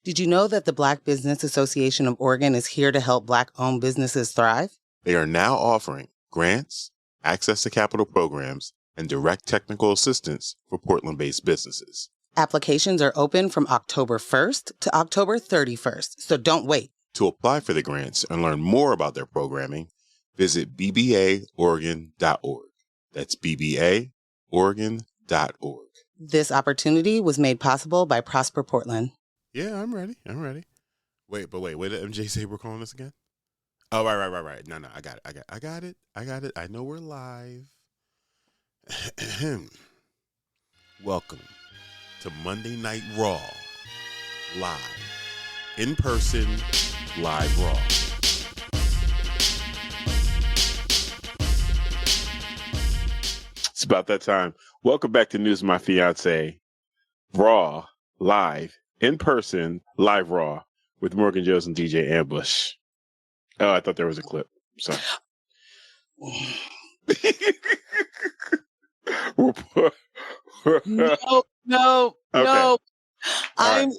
Did you know that the Black Business Association of Oregon is here to help Black-owned businesses thrive? They are now offering grants, access to capital programs, and direct technical assistance for Portland-based businesses. Applications are open from October 1st to October 31st, so don't wait. To apply for the grants and learn more about their programming, visit bbaoregon.org. That's bbaoregon.org. This opportunity was made possible by Prosper Portland. Yeah, I'm ready. Wait, did MJ say we're calling this again? Oh, right. No, I got it. I know we're live. Welcome to Monday Night Raw. Live. In person, live Raw. It's about that time. Welcome back to News of My Fiance. Raw, live, in person, live Raw with Morgan Jones and DJ Ambush. Oh, I thought there was a clip. So. No. Okay. I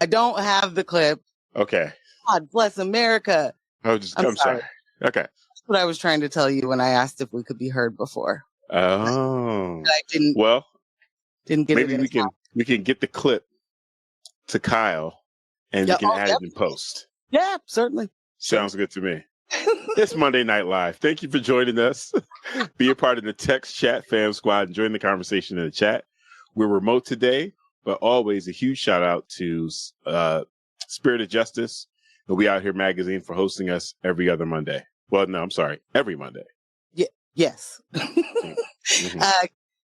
don't have the clip. Okay. God bless America. I'm sorry. Okay. That's what I was trying to tell you when I asked if we could be heard before. Oh. I didn't. Well, didn't get maybe it. we can get the clip to Kyle and we can add it in post. Yeah, certainly. Sounds good to me. It's Monday Night Live. Thank you for joining us. Be a part of the text chat fam squad and join the conversation in the chat. We're remote today, but always a huge shout out to Spirit of Justice, the We Out Here magazine, for hosting us every other Monday. Well, no, I'm sorry, every Monday. Yes. Mm-hmm.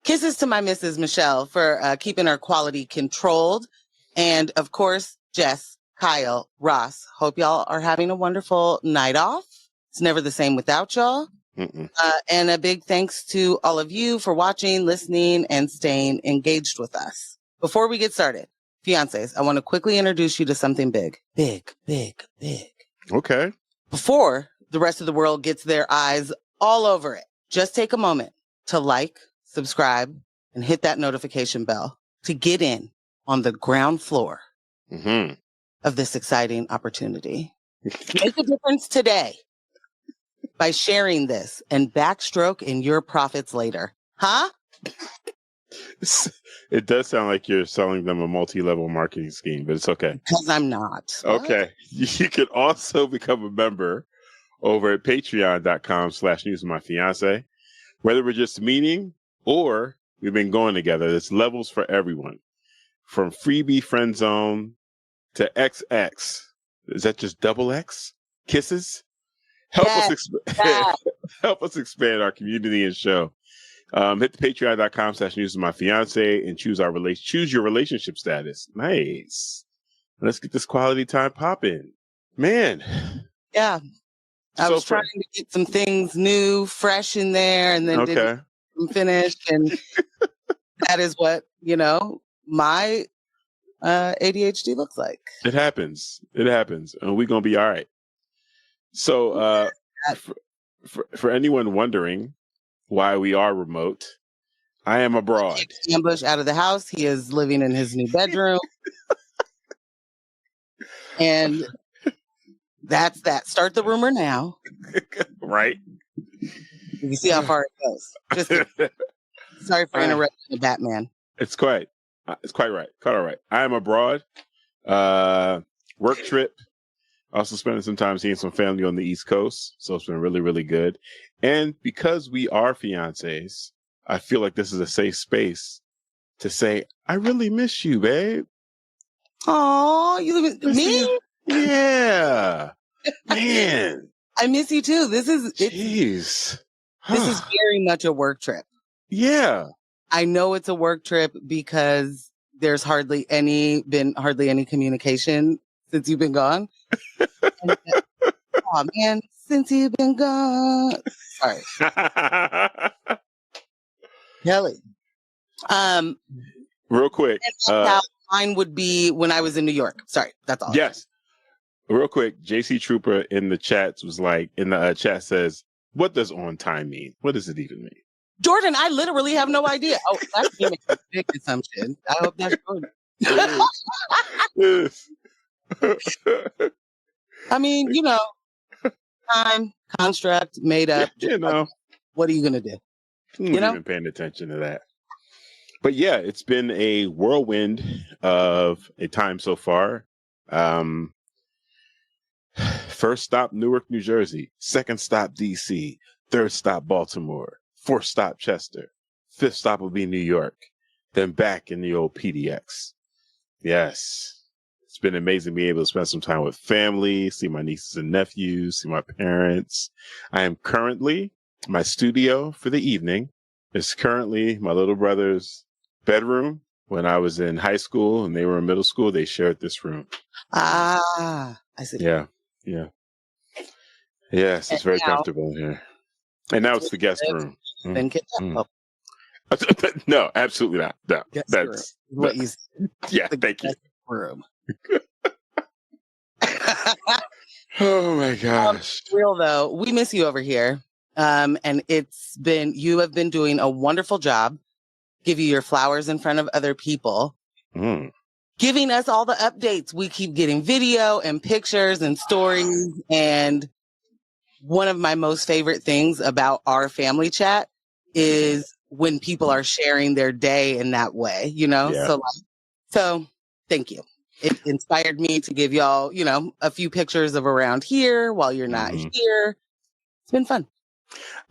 Kisses to my Mrs. Michelle for keeping our quality controlled. And of course, Jess, Kyle, Ross, hope y'all are having a wonderful night off. It's never the same without y'all. And a big thanks to all of you for watching, listening, and staying engaged with us. Before we get started, fiancés, I want to quickly introduce you to something big. Big. Okay. Before the rest of the world gets their eyes all over it, just take a moment to like, subscribe, and hit that notification bell to get in on the ground floor of this exciting opportunity. Make a difference today by sharing this and backstroke in your profits later. Huh? It does sound like you're selling them a multi-level marketing scheme, but it's okay. Because I'm not. Okay. You can also become a member over at patreon.com/newsofmyfiance. Whether we're just meeting or we've been going together, there's levels for everyone. From freebie friend zone to XX. Is that just double X? Kisses? Help us expand our community and show. Hit the patreon.com/newsofmyfiance and choose your relationship status. Nice. Let's get this quality time popping. Man. Yeah. I was trying to get some things new, fresh in there, and then didn't finish. And that is what, my ADHD looks like. It happens. And we're going to be all right. So for anyone wondering why we are remote, I am abroad. Ambush out of the house. He is living in his new bedroom. And that's that. Start the rumor now. Right. You can see how far it goes. Sorry for interrupting the Batman. It's quite right. Quite all right. I am abroad. Work trip. Also spending some time seeing some family on the East Coast. So it's been really, really good. And because we are fiancés, I feel like this is a safe space to say, I really miss you, babe. Oh, you miss me? Yeah. Man. I miss you too. Jeez. This is very much a work trip. Yeah. I know it's a work trip because there's hardly any communication since you've been gone. Oh man, since you've been gone. Sorry. Kelly. Real quick. How mine would be when I was in New York. Sorry, that's all. Yes. Real quick, JC Trooper in the chat chat says, what does on time mean? What does it even mean? Jordan, I literally have no idea. Oh, that's a big assumption. I hope that's Jordan. I mean, time, construct, made up. What are you going to do? I'm not even paying attention to that. But yeah, it's been a whirlwind of a time so far. First stop, Newark, New Jersey. Second stop, DC. Third stop, Baltimore. Fourth stop, Chester. Fifth stop will be New York. Then back in the old PDX. Yes. It's been amazing being able to spend some time with family, see my nieces and nephews, see my parents. I am currently, my studio for the evening is currently my little brother's bedroom. When I was in high school and they were in middle school, they shared this room. I see. Yeah. Yes, it's very comfortable in here. And now it's the guest room. No, absolutely not. No, that's what you said. Yeah, thank you. Room. Oh my gosh. Real though, we miss you over here. And you have been doing a wonderful job. Give you your flowers in front of other people. Giving us all the updates. We keep getting video and pictures and stories. And one of my most favorite things about our family chat is when people are sharing their day in that way, Yeah. So thank you. It inspired me to give y'all, a few pictures of around here while you're not here. It's been fun.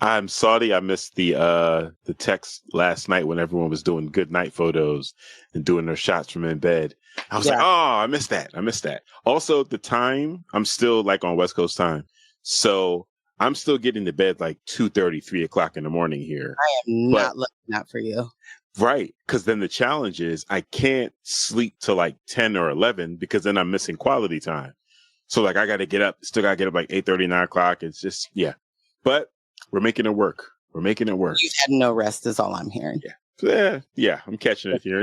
I'm sorry I missed the text last night when everyone was doing good night photos and doing their shots from in bed. I was like, oh, I missed that. Also, the time, I'm still like on West Coast time. So I'm still getting to bed like 2:30, 3 o'clock in the morning here. I am not looking out for you. Right. Because then the challenge is I can't sleep till like 10 or 11 because then I'm missing quality time. So like I got to get up, still got to get up like 8:30, 9 o'clock. It's just, yeah. But we're making it work. You've had no rest is all I'm hearing. Yeah. I'm catching it here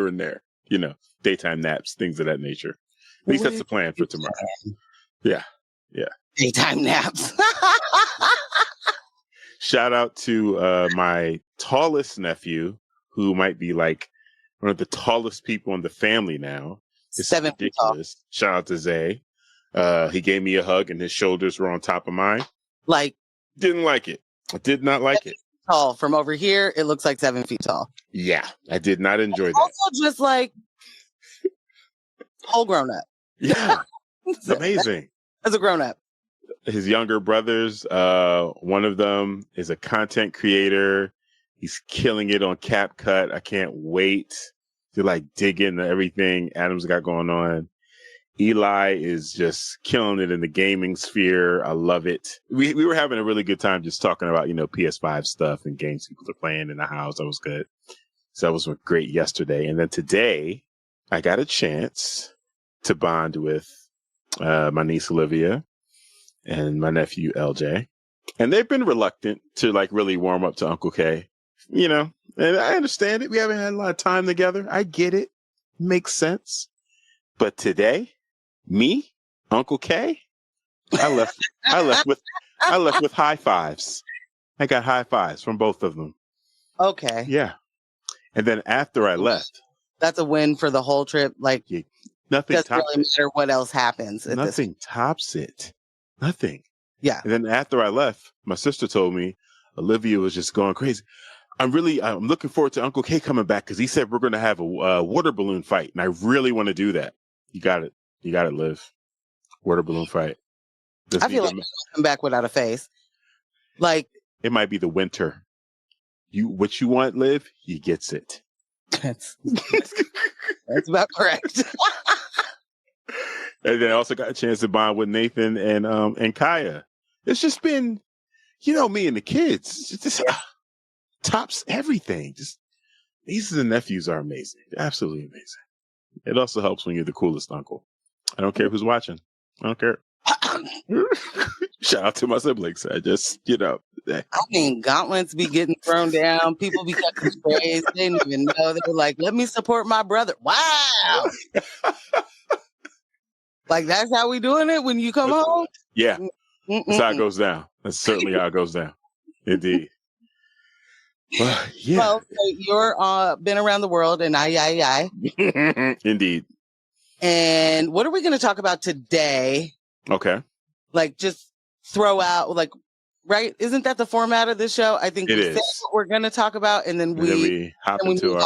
and there. Daytime naps, things of that nature. At least that's the plan for tomorrow. Yeah. Daytime naps. Shout out to my tallest nephew, who might be like one of the tallest people in the family now. It's 7 feet tall. Shout out to Zay. He gave me a hug and his shoulders were on top of mine. Didn't like it. I did not like it. Tall. From over here, it looks like 7 feet tall. Yeah, I did not enjoy that. Also just like whole grown up. Yeah, it's amazing. As a grown up. His younger brothers, one of them is a content creator. He's killing it on CapCut. I can't wait to like dig into everything Adam's got going on. Eli is just killing it in the gaming sphere. I love it. We were having a really good time just talking about, PS5 stuff and games people are playing in the house. That was good. So that was great yesterday. And then today I got a chance to bond with my niece Olivia and my nephew LJ. And they've been reluctant to like really warm up to Uncle K, and I understand it. We haven't had a lot of time together. I get it. Makes sense. But today, me, Uncle K, I left with high fives. I got high fives from both of them. Okay. Yeah. And then after I left, that's a win for the whole trip. Like nothing doesn't really matter what else happens. Nothing tops it. Nothing. Yeah. And then after I left, my sister told me Olivia was just going crazy. I'm looking forward to Uncle K coming back because he said we're going to have a water balloon fight. And I really want to do that. You got it. Liv. Water balloon fight. I feel like he'll come back without a face. Like it might be the winter. What you want, Liv, he gets it. That's about correct. And then I also got a chance to bond with Nathan and Kaya. It's just been, me and the kids. Just tops everything. Just nieces and nephews are amazing. They're absolutely amazing. It also helps when you're the coolest uncle. I don't care who's watching. I don't care. Shout out to my siblings. I just, gauntlets be getting thrown down. People be cutting sprays. They didn't even know. They were like, let me support my brother. Wow. Like, that's how we doing it when you come home? Yeah. That's how it goes down. That's certainly how it goes down. Indeed. Well, yeah. Well, so you're been around the world and I. Indeed. And And what are we going to talk about today? Okay. Like, just throw out, like, right? Isn't that the format of this show? I think It we is. say what we're going to talk about, and then we hop into move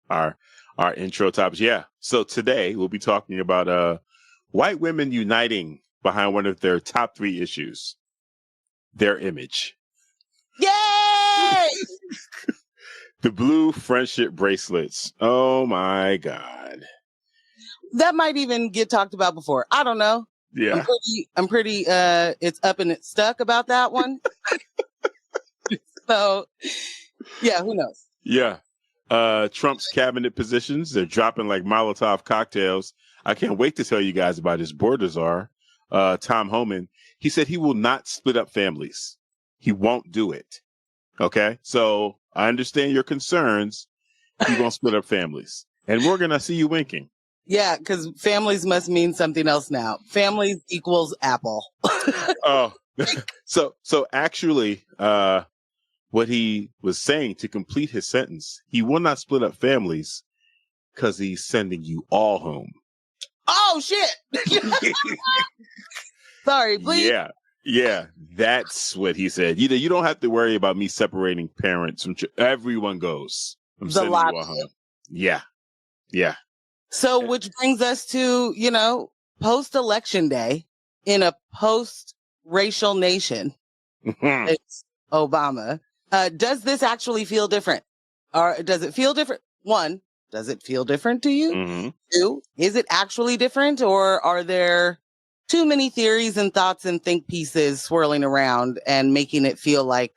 on. our intro topics. Yeah. So today we'll be talking about white women uniting behind one of their top 3 issues, their image. Yay! The blue friendship bracelets. Oh my God. That might even get talked about before. I don't know. Yeah. I'm pretty it's up and it's stuck about that one. So yeah, who knows? Yeah. Trump's cabinet positions, they're dropping like Molotov cocktails. I can't wait to tell you guys about his border czar, Tom Homan. He said he will not split up families. He won't do it. Okay. So I understand your concerns. He won't split up families. And Morgan, I see you winking. Yeah, because families must mean something else now. Families equals Apple. Oh, so actually, what he was saying to complete his sentence, he will not split up families because he's sending you all home. Oh shit! Sorry, please. Yeah, that's what he said. You don't have to worry about me separating parents from everyone goes. I'm sending you all home. Yeah. So, which brings us to, post-election day in a post-racial nation. It's Obama. Does this actually feel different? Or does it feel different? 1, does it feel different to you? Mm-hmm. 2, is it actually different? Or are there too many theories and thoughts and think pieces swirling around and making it feel like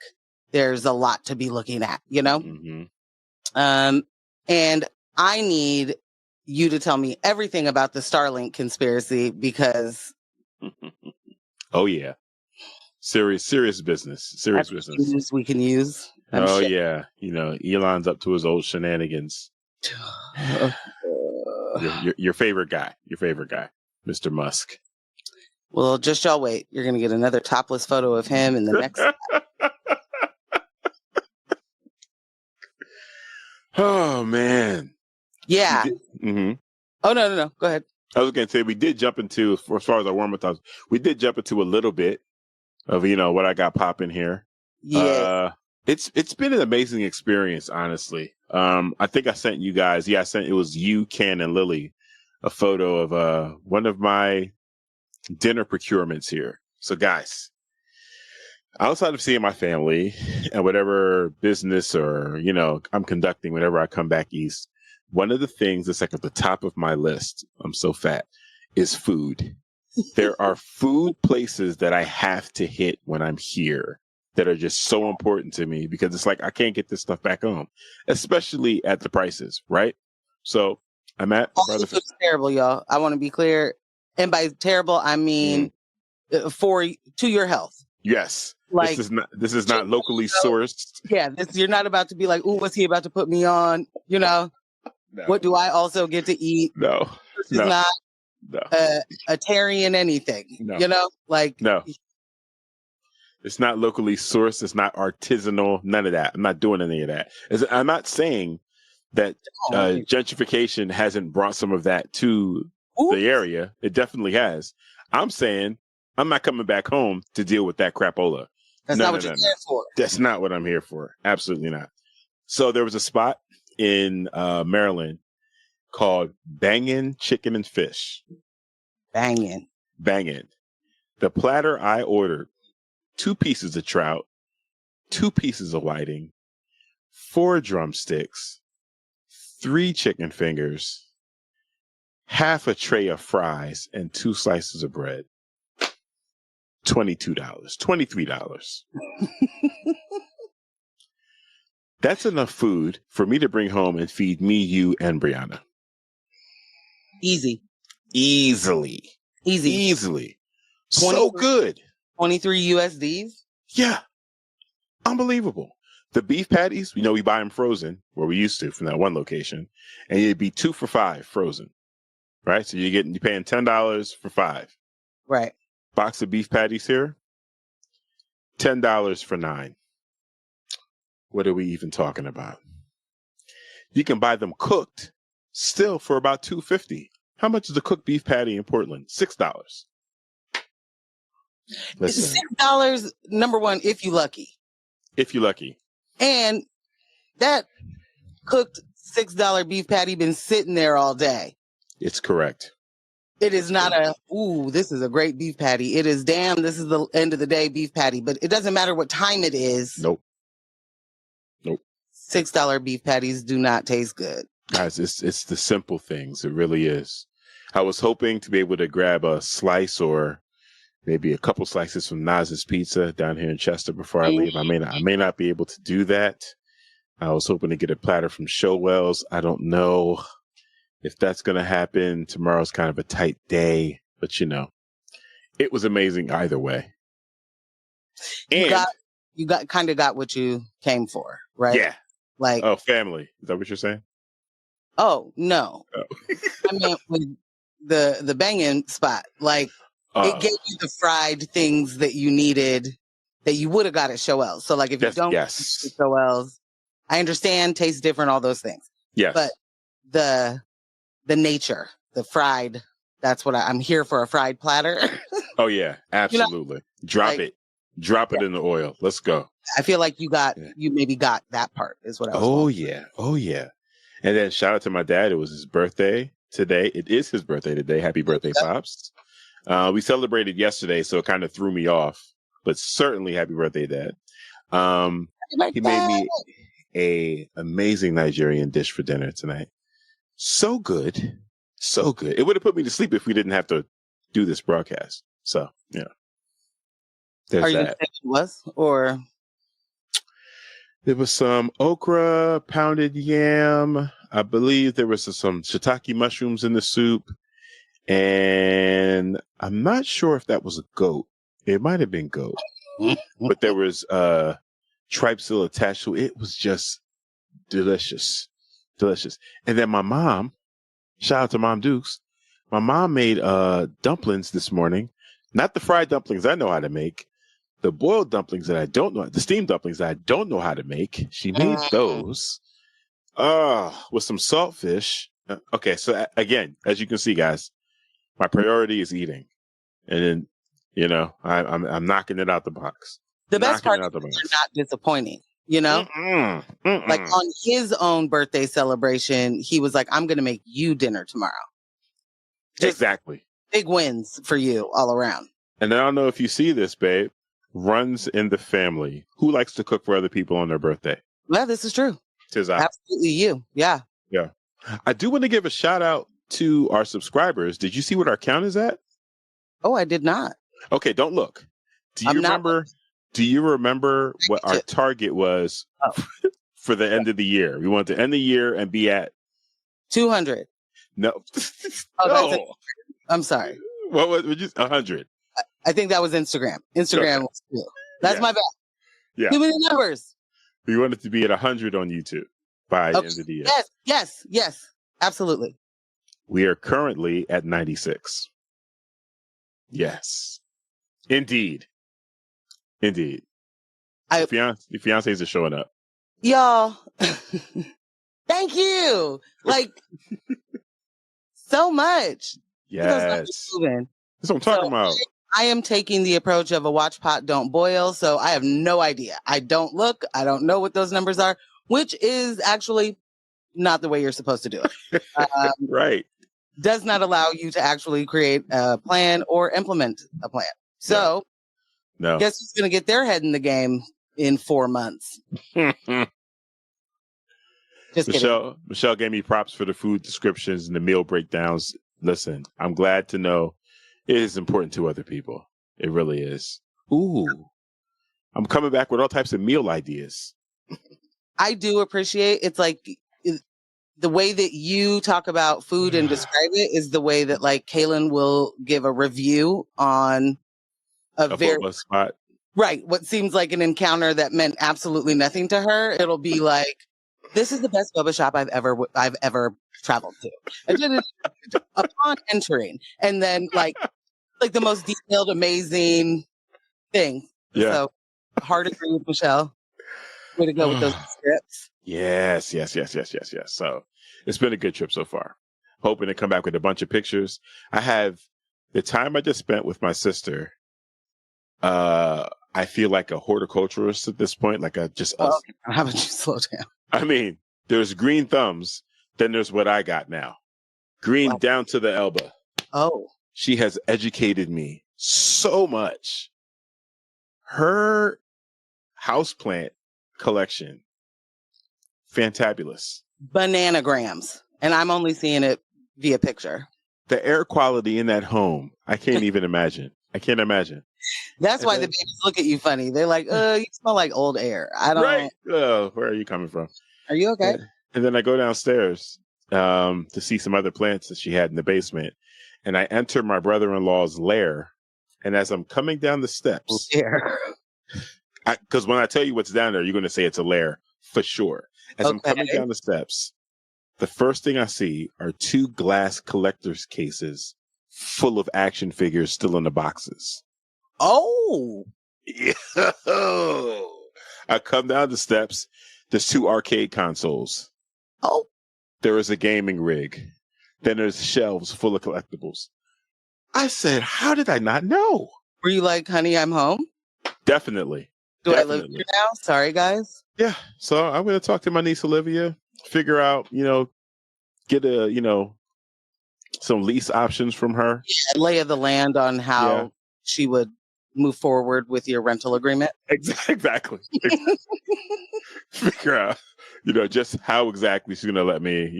there's a lot to be looking at, Mm-hmm. And I need you to tell me everything about the Starlink conspiracy because oh yeah, serious business, serious business. we can use. Yeah, Elon's up to his old shenanigans. your favorite guy, Mr. Musk. Well, just y'all wait. You're gonna get another topless photo of him in the next. Oh man. Yeah. Mm-hmm. Oh no. Go ahead. I was going to say we did jump into, as far as our warm-up thoughts, we did jump into a little bit of what I got popping here. Yeah. It's been an amazing experience, honestly. I think I sent you guys. Yeah, it was you, Ken, and Lily, a photo of one of my dinner procurements here. So, guys, outside of seeing my family and whatever business or I'm conducting whenever I come back east. One of the things that's like at the top of my list, I'm so fat, is food. There are food places that I have to hit when I'm here that are just so important to me because it's like I can't get this stuff back home, especially at the prices, right? So I'm at all the food's terrible, y'all. I want to be clear, and by terrible I mean to your health. Yes, like this is not locally sourced. Yeah, you're not about to be like, "Ooh, what's he about to put me on?" No. What do I also get to eat? No, this is not a Tarian anything. No. No. It's not locally sourced. It's not artisanal. None of that. I'm not doing any of that. I'm not saying that gentrification hasn't brought some of that to the area. It definitely has. I'm saying I'm not coming back home to deal with that crapola. That's not what you're here for. That's not what I'm here for. Absolutely not. So there was a spot in Maryland called Bangin' Chicken and Fish. Bangin'. The platter I ordered, 2 pieces of trout, 2 pieces of whiting, 4 drumsticks, 3 chicken fingers, half a tray of fries, and 2 slices of bread. $22, $23. That's enough food for me to bring home and feed me, you, and Brianna. Easily. So good. 23 USDs? Yeah. Unbelievable. The beef patties, we buy them frozen, where we used to from that one location, and it'd be 2 for $5 frozen. Right? So you're paying $10 for 5. Right. Box of beef patties here, $10 for 9. What are we even talking about? You can buy them cooked still for about $2.50. How much is a cooked beef patty in Portland? $6. Listen, $6, number one, if you lucky. if you're lucky. And that cooked $6 beef patty been sitting there all day. It's correct. It is not this is a great beef patty. It is, damn, this is the end of the day beef patty. But it doesn't matter what time it is. Nope. $6 beef patties do not taste good. Guys, it's the simple things. It really is. I was hoping to be able to grab a slice or maybe a couple slices from Naz's Pizza down here in Chester before I leave. I may not be able to do that. I was hoping to get a platter from Showwell's. I don't know if that's going to happen. Tomorrow's kind of a tight day, but it was amazing either way. And you got what you came for, right? Yeah. Like, oh, family. Is that what you're saying? Oh, no. Oh. I meant with the banging spot. Like, it gave you the fried things that you needed that you would have got at Showell's. So, like, if you don't get Showell's, I understand, tastes different, all those things. Yes. But the nature, the fried, that's what I'm here for, a fried platter. Oh, yeah. Absolutely. Drop it in the oil. Let's go. I feel like you maybe got that part is what I was going for. Oh, yeah. And then shout out to my dad. It was his birthday today. It is his birthday today. Happy birthday, Pops. We celebrated yesterday, so it kind of threw me off, but certainly happy birthday, Dad. He made me a amazing Nigerian dish for dinner tonight. So good. So good. It would have put me to sleep if we didn't have to do this broadcast. So, yeah. There's Are you that. saying it was, or? There was some okra, pounded yam. I believe there was some shiitake mushrooms in the soup. And I'm not sure if that was a goat. It might have been goat. But there was tripe still attached to it. It was just delicious. Delicious. And then my mom, shout out to Mom Dukes, my mom made dumplings this morning. Not the fried dumplings I know how to make. The boiled dumplings that I don't know, the steamed dumplings that I don't know how to make. She made those with some saltfish. Okay, so again, as you can see, guys, my priority is eating. And then, I'm knocking it out the box. The best part is they're not disappointing, Like on his own birthday celebration, he was like, I'm going to make you dinner tomorrow. Just exactly. Big wins for you all around. And I don't know if you see this, babe. Runs in the family. Who likes to cook for other people on their birthday? Well, this is true. Tis I. Absolutely you. Yeah. Yeah. I do want to give a shout out to our subscribers. Did you see what our count is at? Oh, I did not. Okay, don't look. Do you remember what our target was for the end of the year? We wanted to end the year and be at 200. No. No. I'm sorry. What was it? Just 100. I think that was Instagram. Instagram was cool. That's my bad. Yeah. Too many numbers. We wanted to be at 100 on YouTube by the end of the year. Yes. Absolutely. We are currently at 96. Yes. Indeed. Your fiancés are showing up. Y'all. Thank you. Like, so much. Yes. That's what I'm talking about. I am taking the approach of a watch pot, don't boil. So I have no idea. I don't look. I don't know what those numbers are, which is actually not the way you're supposed to do it. Right. Does not allow you to actually create a plan or implement a plan. So no. Guess who's going to get their head in the game in 4 months? Michelle gave me props for the food descriptions and the meal breakdowns. Listen, I'm glad to know it is important to other people. It really is. Ooh, I'm coming back with all types of meal ideas. I do appreciate it's like the way that you talk about food and describe it is the way that like Kaylin will give a review on a very spot. Right. What seems like an encounter that meant absolutely nothing to her. It'll be like, this is the best boba shop I've ever traveled to. And then upon entering, and then like the most detailed, amazing thing. Yeah. So hard to agree with Michelle. Way to go with those scripts. Yes. So it's been a good trip so far. hoping to come back with a bunch of pictures. I have the time I just spent with my sister. I feel like a horticulturist at this point, like just Well, us. okay. How about you slow down? I mean, there's green thumbs, then there's what I got now. Green What? down to the elbow. Oh. She has educated me so much. Her houseplant collection, fantabulous. Bananagrams. And I'm only seeing it via picture. The air quality in that home, I can't even imagine. I can't imagine. That's And why then- the babies look at you funny. They're like, you smell like old air. I don't Right. Where are you coming from? Are you okay? And then I go downstairs to see some other plants that she had in the basement. And I enter my brother-in-law's lair. And as I'm coming down the steps, Here. because when I tell you what's down there, you're going to say it's a lair for sure. As I'm Okay. coming down the steps, the first thing I see are 2 glass collector's cases full of action figures still in the boxes. Oh. I come down the steps. There's 2 arcade consoles. Oh. There is a gaming rig. Then there's shelves full of collectibles. I said, how did I not know? Were you like, honey, I'm home? Definitely. Do I live here now? Sorry, guys. Yeah. So I'm going to talk to my niece, Olivia, figure out, get some lease options from her. Yeah, lay of the land on how she would move forward with your rental agreement. Exactly. Figure out, just how exactly she's going to let me,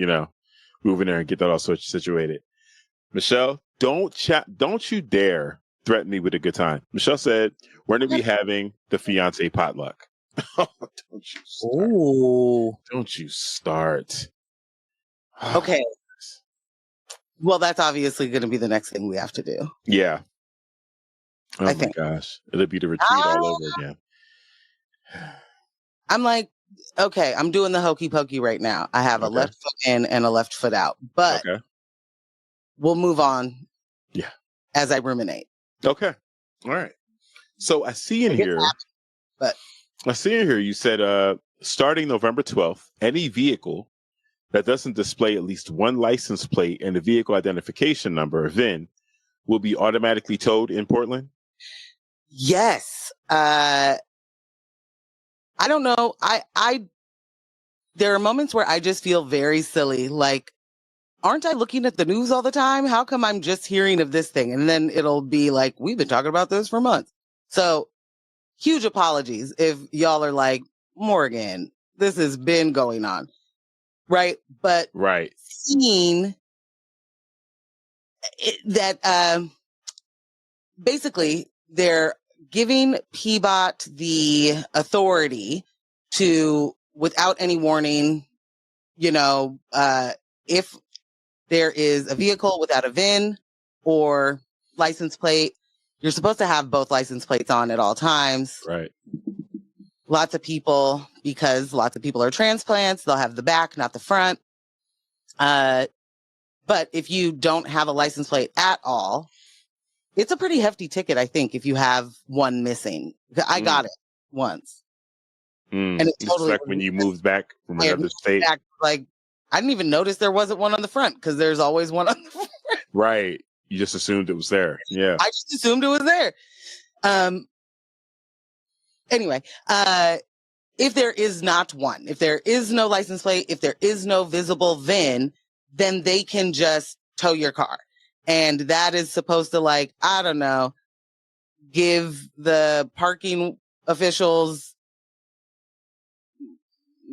move in there and get that all situated. Michelle, don't you dare threaten me with a good time. Michelle said, we're going to be having the fiance potluck. Don't you start. Ooh. Don't you start. Okay. Well, that's obviously going to be the next thing we have to do. Yeah. Oh I my think. gosh. It'll be the retreat all over again. I'm like, okay, I'm doing the hokey pokey right now. I have a left foot in and a left foot out, but we'll move on. Yeah. As I ruminate. Okay. All right. So I see in here, you said, starting November 12th, any vehicle that doesn't display at least one license plate and the vehicle identification number, VIN, will be automatically towed in Portland? Yes. I don't know. There are moments where I just feel very silly. Like, aren't I looking at the news all the time? How come I'm just hearing of this thing? And then it'll be like, we've been talking about this for months. So huge apologies if y'all are like, Morgan, this has been going on. Right. But seeing that basically they're giving PBOT the authority to, without any warning, if there is a vehicle without a VIN or license plate, you're supposed to have both license plates on at all times. Right. Lots of people, because lots of people are transplants, they'll have the back, not the front. But if you don't have a license plate at all, it's a pretty hefty ticket, I think, if you have one missing. I got it once. And it totally like when you moved back from another state. Like, I didn't even notice there wasn't one on the front because there's always one on the front. Right. You just assumed it was there. Yeah. I just assumed it was there. Anyway, if there is not one, if there is no license plate, if there is no visible VIN, then they can just tow your car. And that is supposed to, like, I don't know, give the parking officials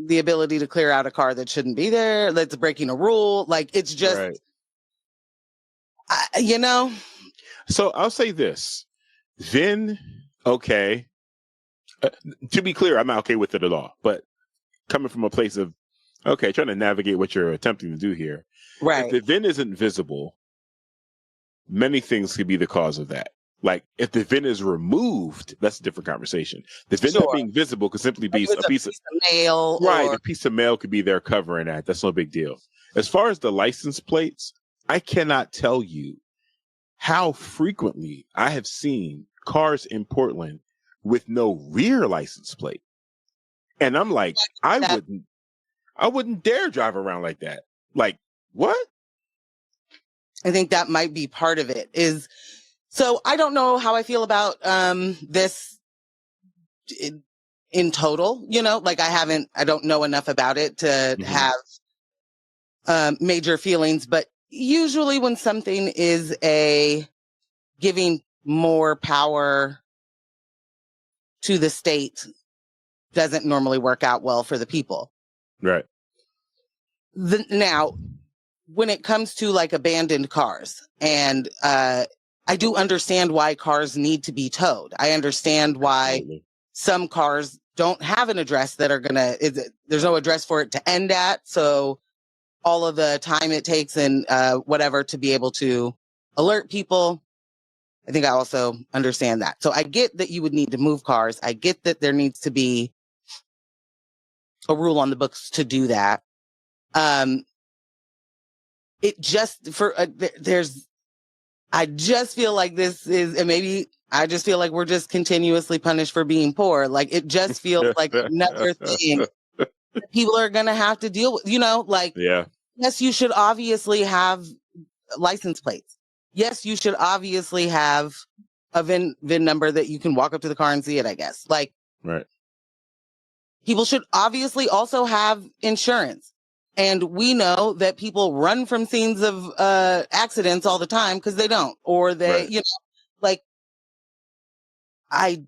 the ability to clear out a car that shouldn't be there. That's breaking a rule. Like, it's just, So I'll say this. VIN, okay. To be clear, I'm not okay with it at all. But coming from a place of, trying to navigate what you're attempting to do here. Right. If the VIN isn't visible, many things could be the cause of that. Like, if the VIN is removed, that's a different conversation. The VIN not being visible could simply be a piece of mail. Right. A piece of mail could be there covering that. That's no big deal. As far as the license plates, I cannot tell you how frequently I have seen cars in Portland with no rear license plate. And I'm like, I wouldn't dare drive around like that. Like, what? I think that might be part of it. So I don't know how I feel about this in total, like I don't know enough about it to have major feelings, but usually when something is giving more power to the state doesn't normally work out well for the people. Right. Now, when it comes to like abandoned cars, and I do understand why cars need to be towed. I understand why some cars don't have an address that there's no address for it to end at. So all of the time it takes and whatever to be able to alert people. I think I also understand that. So I get that you would need to move cars. I get that there needs to be a rule on the books to do that. It just I just feel like this is, and maybe I just feel like we're just continuously punished for being poor. Like it just feels like another thing that people are going to have to deal with, yeah. Yes, you should obviously have license plates. Yes, you should obviously have a VIN number that you can walk up to the car and see it, I guess. Like, right. People should obviously also have insurance. And we know that people run from scenes of accidents all the time because they don't, or they, right. I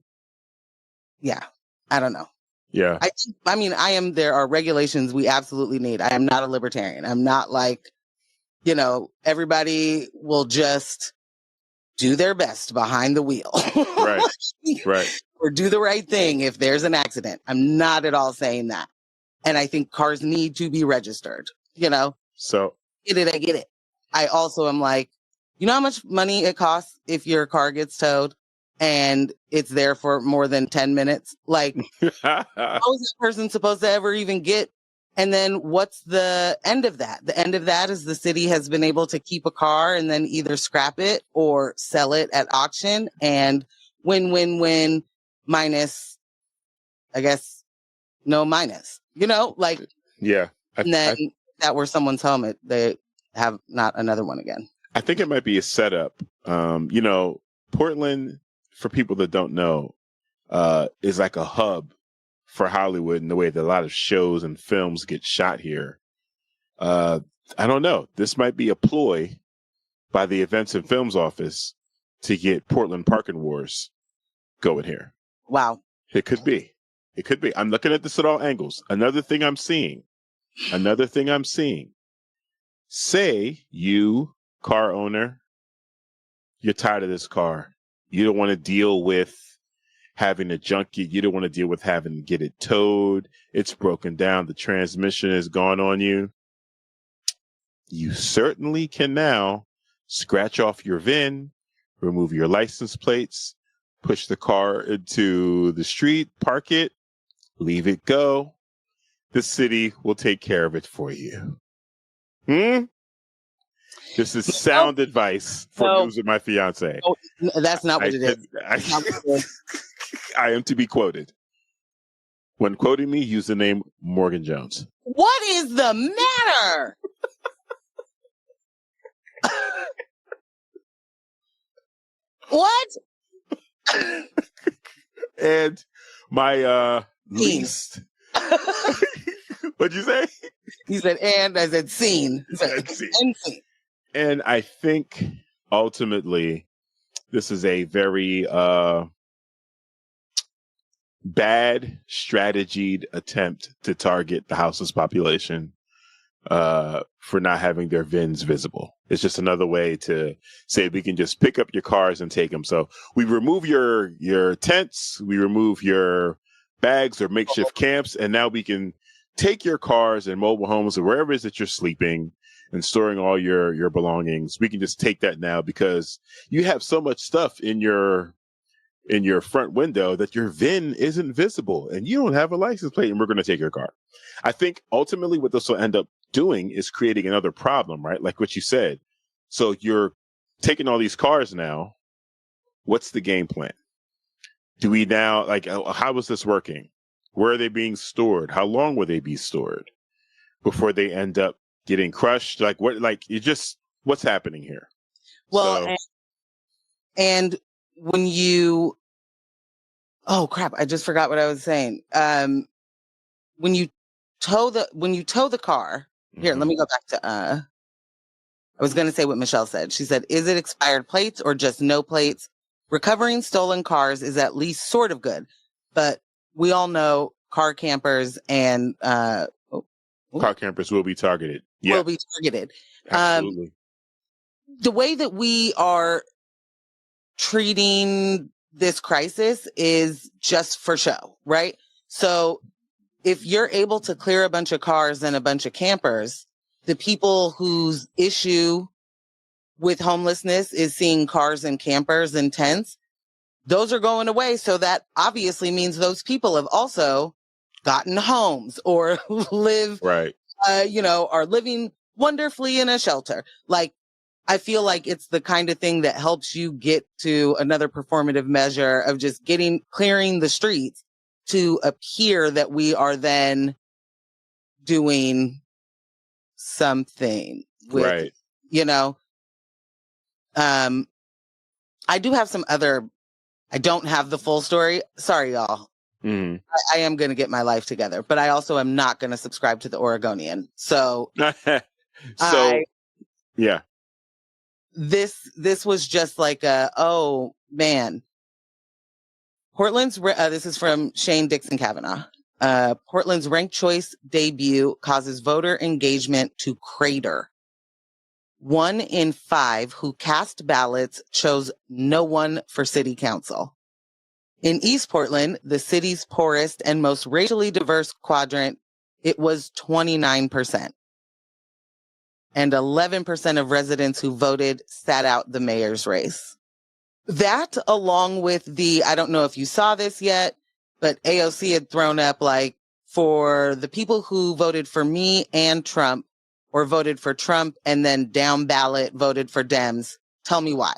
don't know. Yeah. There are regulations we absolutely need. I am not a libertarian. I'm not like, everybody will just do their best behind the wheel. Right. Right. Or do the right thing if there's an accident. I'm not at all saying that. And I think cars need to be registered, So I get it. I also am like, you know how much money it costs if your car gets towed and it's there for more than 10 minutes? Like, how is that person supposed to ever even get? And then what's the end of that? The end of that is the city has been able to keep a car and then either scrap it or sell it at auction, and win, minus, I guess, no minus, yeah. And then that were someone's helmet, they have not another one again. I think it might be a setup. Portland, for people that don't know, is like a hub for Hollywood in the way that a lot of shows and films get shot here. I don't know. This might be a ploy by the Events and Films Office to get Portland Parking Wars going here. Wow. It could be. It could be. I'm looking at this at all angles. Another thing I'm seeing. Say you, car owner, you're tired of this car. You don't want to deal with having a junkie. You don't want to deal with having to get it towed. It's broken down. The transmission is gone on you. You certainly can now scratch off your VIN, remove your license plates, push the car into the street, park it, leave it go. The city will take care of it for you. This is sound advice for News with My Fiance. Oh, that's not what it is. I am to be quoted. When quoting me, use the name Morgan Jones. What is the matter? What? And my least. What'd you say? He said, and I said, scene. Scene. And I think ultimately this is a very bad strategied attempt to target the house's population for not having their VINs visible. It's just another way to say we can just pick up your cars and take them. So we remove your tents, we remove your bags or makeshift camps, and now we can take your cars and mobile homes or wherever it is that you're sleeping and storing all your belongings. We can just take that now because you have so much stuff in your front window that your VIN isn't visible and you don't have a license plate, and we're going to take your car. I think ultimately what this will end up doing is creating another problem, right? Like what you said. So you're taking all these cars now. What's the game plan? Do we now, how is this working? Where are they being stored? How long will they be stored before they end up getting crushed? It just what's happening here? Well, So, and when you, oh crap, I just forgot what I was saying. When you tow the car, here, let me go back to, I was going to say what Michelle said. She said, is it expired plates or just no plates? Recovering stolen cars is at least sort of good, but we all know car campers and, car campers will be targeted. Yeah, will be targeted. absolutely. The way that we are treating this crisis is just for show, right? So if you're able to clear a bunch of cars and a bunch of campers, the people whose issue with homelessness is seeing cars and campers and tents, those are going away. So that obviously means those people have also gotten homes or live, Right. are living wonderfully in a shelter. Like, I feel like it's the kind of thing that helps you get to another performative measure of just clearing the streets to appear that we are then doing something with, Right. I do have I don't have the full story. Sorry, y'all. Mm. I am going to get my life together, but I also am not going to subscribe to the Oregonian. So, yeah. This was just like oh man. This is from Shane Dixon Kavanaugh. Portland's ranked choice debut causes voter engagement to crater. 1 in 5 who cast ballots chose no one for city council. In East Portland, the city's poorest and most racially diverse quadrant, it was 29%. And 11% of residents who voted sat out the mayor's race. That, along with I don't know if you saw this yet, but AOC had thrown up like, for the people who voted for me and Trump, or voted for Trump and then down ballot voted for Dems, tell me why.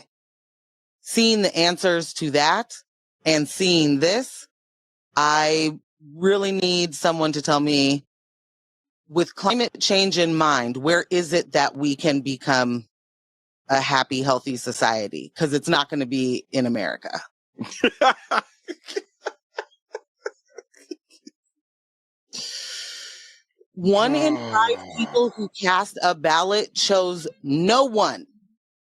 Seeing the answers to that and seeing this, I really need someone to tell me, with climate change in mind, where is it that we can become a happy, healthy society? Because it's not going to be in America. 1 in 5 people who cast a ballot chose no one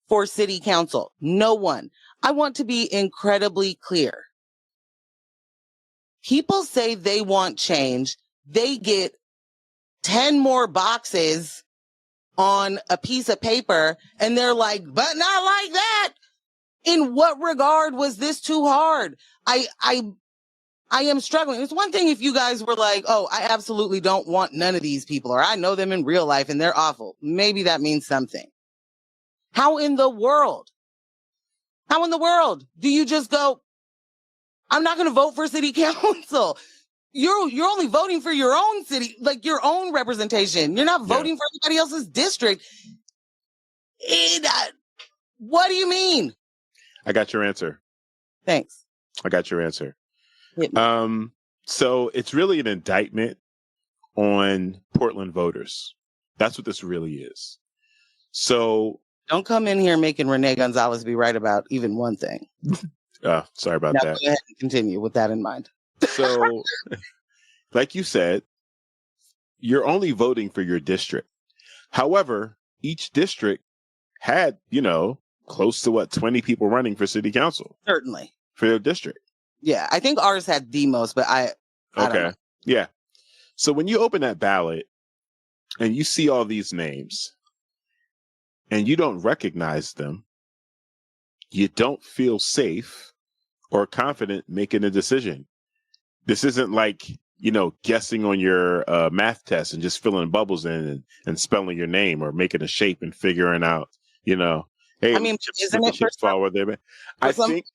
for city council. No one. I want to be incredibly clear. People say they want change. They get 10 more boxes on a piece of paper and they're like, but not like that. In what regard was this too hard? I am struggling. It's one thing if you guys were like, oh, I absolutely don't want none of these people, or I know them in real life and they're awful. Maybe that means something. How in the world do you just go, I'm not going to vote for city council? You're only voting for your own city, like your own representation. You're not voting for anybody else's district. What do you mean? I got your answer. Thanks. I got your answer. So it's really an indictment on Portland voters. That's what this really is. So don't come in here making Renee Gonzalez be right about even one thing. Sorry about that. Go ahead and continue with that in mind. So, like you said, you're only voting for your district. However, each district had, close to 20 people running for city council. Certainly. For your district. Yeah, I think ours had the most, but I don't know. Yeah. So when you open that ballot and you see all these names and you don't recognize them, you don't feel safe or confident making a decision. This isn't like, guessing on your math test and just filling bubbles in and spelling your name or making a shape and figuring out, hey, I mean, isn't it chips fall where they may? I think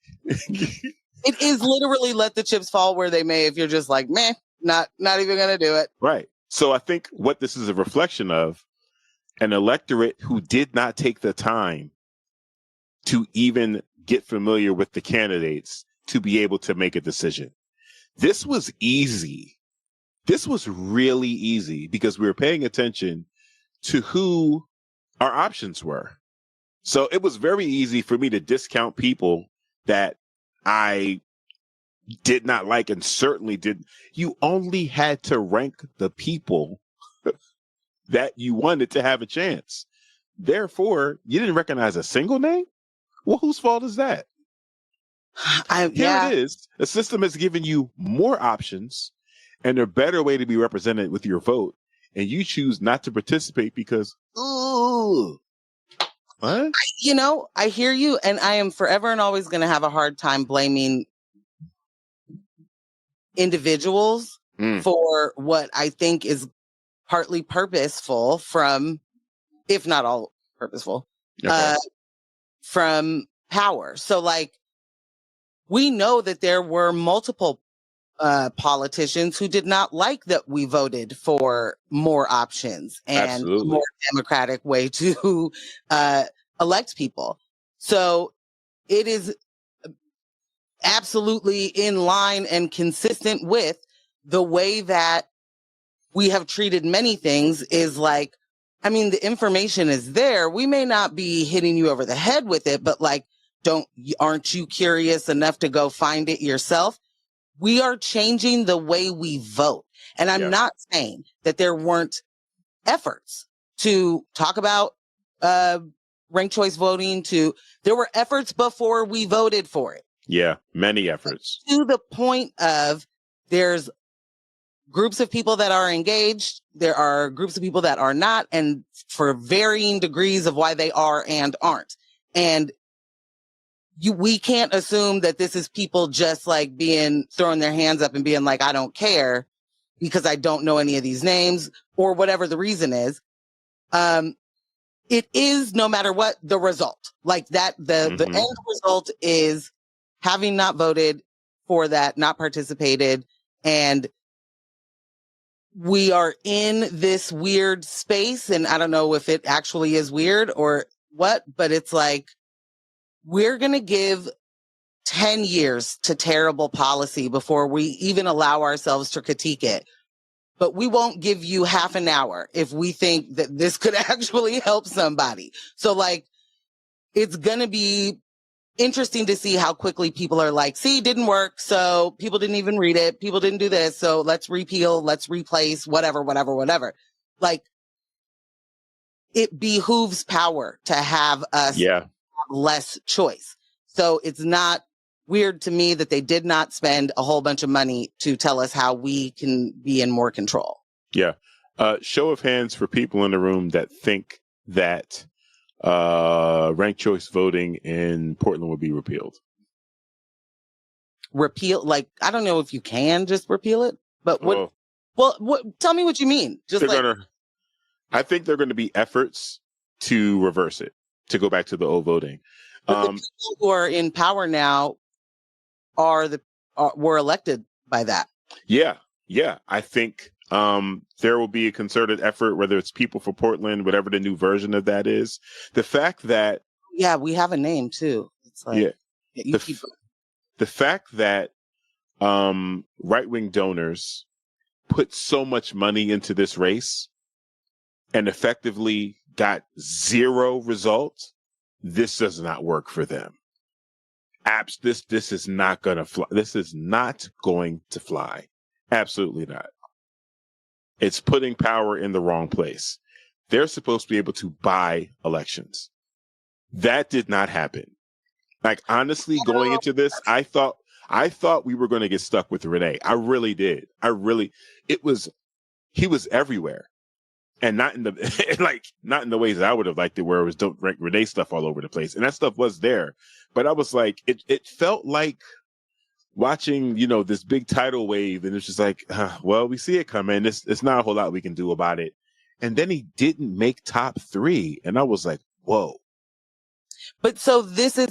it is literally let the chips fall where they may if you're just like, meh, not even going to do it. Right. So I think what this is a reflection of, an electorate who did not take the time to even get familiar with the candidates to be able to make a decision. This was easy. This was really easy because we were paying attention to who our options were. So it was very easy for me to discount people that I did not like and certainly did. You only had to rank the people that you wanted to have a chance. Therefore, you didn't recognize a single name? Well, whose fault is that? Here it is. The system has given you more options and a better way to be represented with your vote. And you choose not to participate because, ooh, what? You know, I hear you, and I am forever and always going to have a hard time blaming individuals for what I think is partly purposeful from, if not all purposeful, from power. So like, we know that there were multiple politicians who did not like that we voted for more options and a more democratic way to elect people. So it is absolutely in line and consistent with the way that we have treated many things. Is like, I mean, the information is there. We may not be hitting you over the head with it, but like, aren't you curious enough to go find it yourself? We are changing the way we vote. And I'm not saying that there weren't efforts to talk about ranked choice voting. There were efforts before we voted for it. Yeah, many efforts. To the point of, there's groups of people that are engaged, there are groups of people that are not, and for varying degrees of why they are and aren't. And we can't assume that this is people just like throwing their hands up and being like, I don't care because I don't know any of these names, or whatever the reason is. It is, no matter what, the result. Like that, the end result is having not voted for that, not participated. And we are in this weird space. And I don't know if it actually is weird or what, but it's like, we're going to give 10 years to terrible policy before we even allow ourselves to critique it. But we won't give you half an hour if we think that this could actually help somebody. So like, it's going to be interesting to see how quickly people are like, see, it didn't work. So people didn't even read it. People didn't do this. So let's repeal, let's replace, whatever. Like, it behooves power to have us have less choice. So it's not weird to me that they did not spend a whole bunch of money to tell us how we can be in more control. Yeah. Show of hands for people in the room that think that ranked choice voting in Portland would be repealed. Repeal? Like, I don't know if you can just repeal it, but tell me what you mean. I think there are going to be efforts to reverse it, to go back to the old voting. But the people who are in power now were elected by that. Yeah. I think there will be a concerted effort, whether it's People for Portland, whatever the new version of that is. The fact that we have a name too. It's like the fact that right-wing donors put so much money into this race and effectively got zero results. This does not work for them. This is not going to fly. This is not going to fly. Absolutely not. It's putting power in the wrong place. They're supposed to be able to buy elections. That did not happen. Like, honestly, going into this, I thought we were going to get stuck with Renee. I really did. He was everywhere. And not in the ways that I would have liked it, where it was Renee stuff all over the place. And that stuff was there. But I was like, it felt like watching, this big tidal wave. And it's just like, well, we see it coming. It's not a whole lot we can do about it. And then he didn't make top 3. And I was like, whoa. But so this is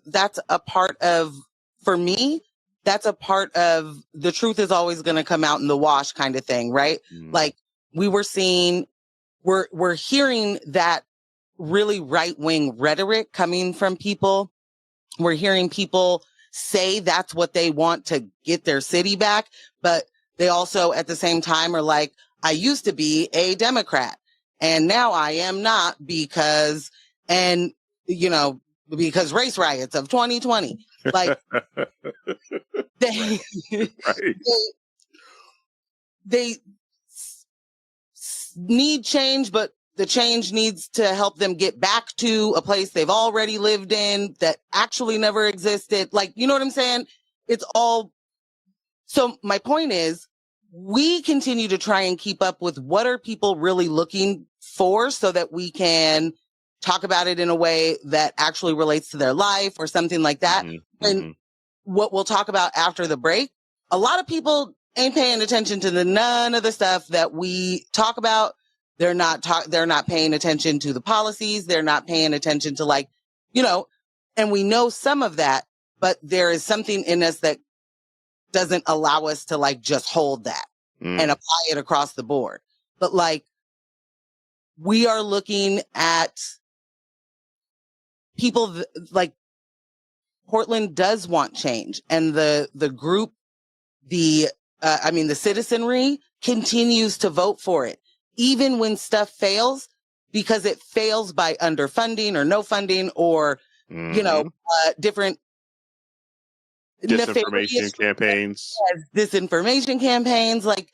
that's a part of, for me, that's a part of the truth is always going to come out in the wash kind of thing, right? Like, we're hearing that really right-wing rhetoric coming from people. We're hearing people say that's what they want to get their city back. But they also at the same time are like, I used to be a Democrat and now I am not and you know, because race riots of 2020, like they, Right. they need change, but the change needs to help them get back to a place they've already lived in that actually never existed. Like, you know what I'm saying? It's all. So my point is, we continue to try and keep up with what are people really looking for so that we can talk about it in a way that actually relates to their life or something like that. And what we'll talk about after the break, a lot of people ain't paying attention to none of the stuff that we talk about. They're not paying attention to the policies. They're not paying attention to, like, you know, and we know some of that, but there is something in us that doesn't allow us to, like, just hold that and apply it across the board. But, like, we are looking at people like Portland does want change, and the group, the citizenry continues to vote for it, even when stuff fails, because it fails by underfunding or no funding or, you know, different disinformation campaigns. Disinformation campaigns. Like,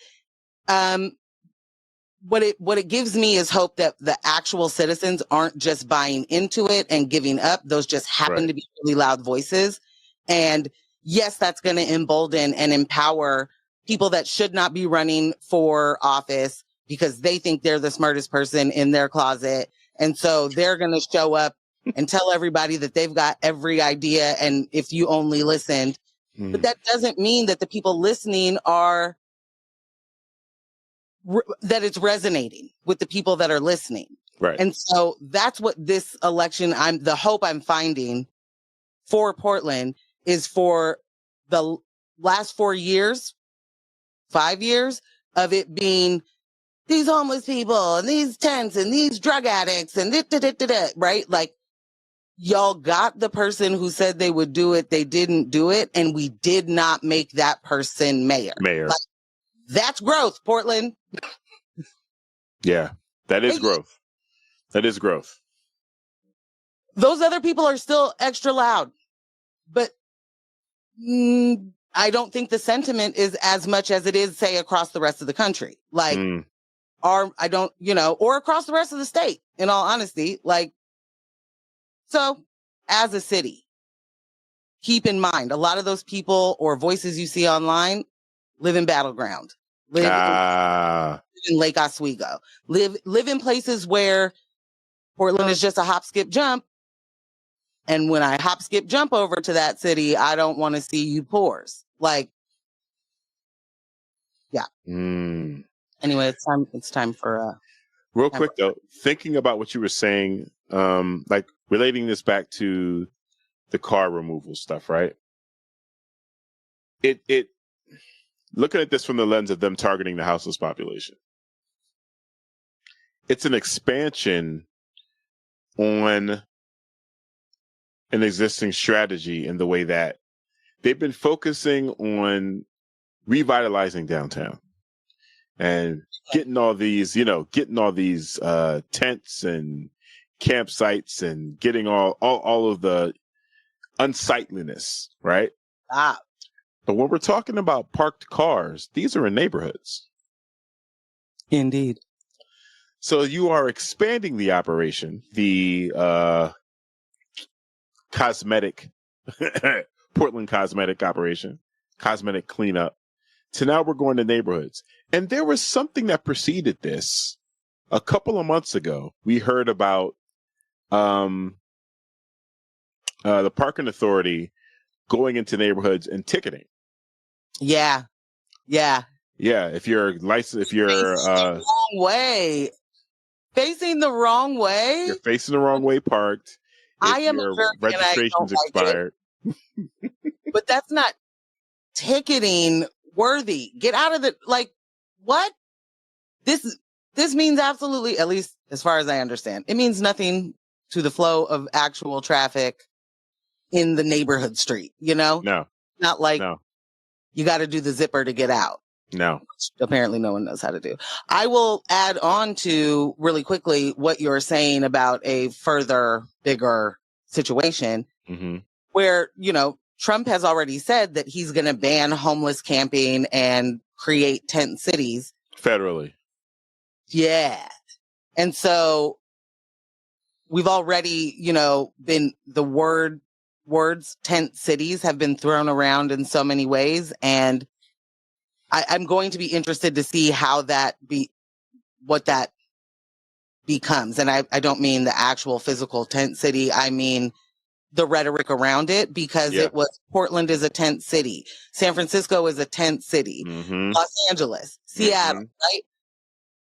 what it gives me is hope that the actual citizens aren't just buying into it and giving up. Those just happen to be really loud voices. And yes, that's going to embolden and empower people that should not be running for office because they think they're the smartest person in their closet. And so they're going to show up and tell everybody that they've got every idea. And if you only listened, but that doesn't mean that the people listening are, that it's resonating with the people that are listening. Right. And so that's what this election, the hope I'm finding for Portland is for the last 5 years of it being these homeless people and these tents and these drug addicts and right? Like, y'all got the person who said they would do it. They didn't do it. And we did not make that person mayor. Like, that's growth, Portland. Yeah, that is growth. That is growth. Those other people are still extra loud, but I don't think the sentiment is as much as it is, say, across the rest of the country. Like, or across the rest of the state, in all honesty. Like, so as a city, keep in mind, a lot of those people or voices you see online live in Battleground, live in Lake Oswego, live in places where Portland is just a hop, skip, jump. And when I hop, skip, jump over to that city, I don't want to see you pores. Like, yeah. Anyway, it's time for real quick though, thinking about what you were saying, like relating this back to the car removal stuff, right? It looking at this from the lens of them targeting the houseless population. It's an expansion on an existing strategy in the way that they've been focusing on revitalizing downtown and getting all these tents and campsites and getting all of the unsightliness, right? But when we're talking about parked cars, these are in neighborhoods. Indeed. So you are expanding the operation, the cosmetic Portland cosmetic operation, cosmetic cleanup, to now we're going to neighborhoods. And there was something that preceded this. A couple of months ago, we heard about the parking authority going into neighborhoods and ticketing. Yeah. If you're licensed, if you're facing the wrong way, you're facing the wrong way parked. I am your a jerk registration's expired. But that's not ticketing worthy. Get out of the, like, what? This means absolutely, at least as far as I understand, it means nothing to the flow of actual traffic in the neighborhood street, you know? No. Not like you got to do the zipper to get out. No. Which apparently no one knows how to do. I will add on to really quickly what you're saying about a further, bigger situation Mm-hmm. where, Trump has already said that he's going to ban homeless camping and create tent cities. Federally. Yeah. And so we've already, been words tent cities have been thrown around in so many ways. And I'm going to be interested to see what that becomes. And I don't mean the actual physical tent city. I mean the rhetoric around it, because it was Portland is a tent city. San Francisco is a tent city. Mm-hmm. Los Angeles, Seattle,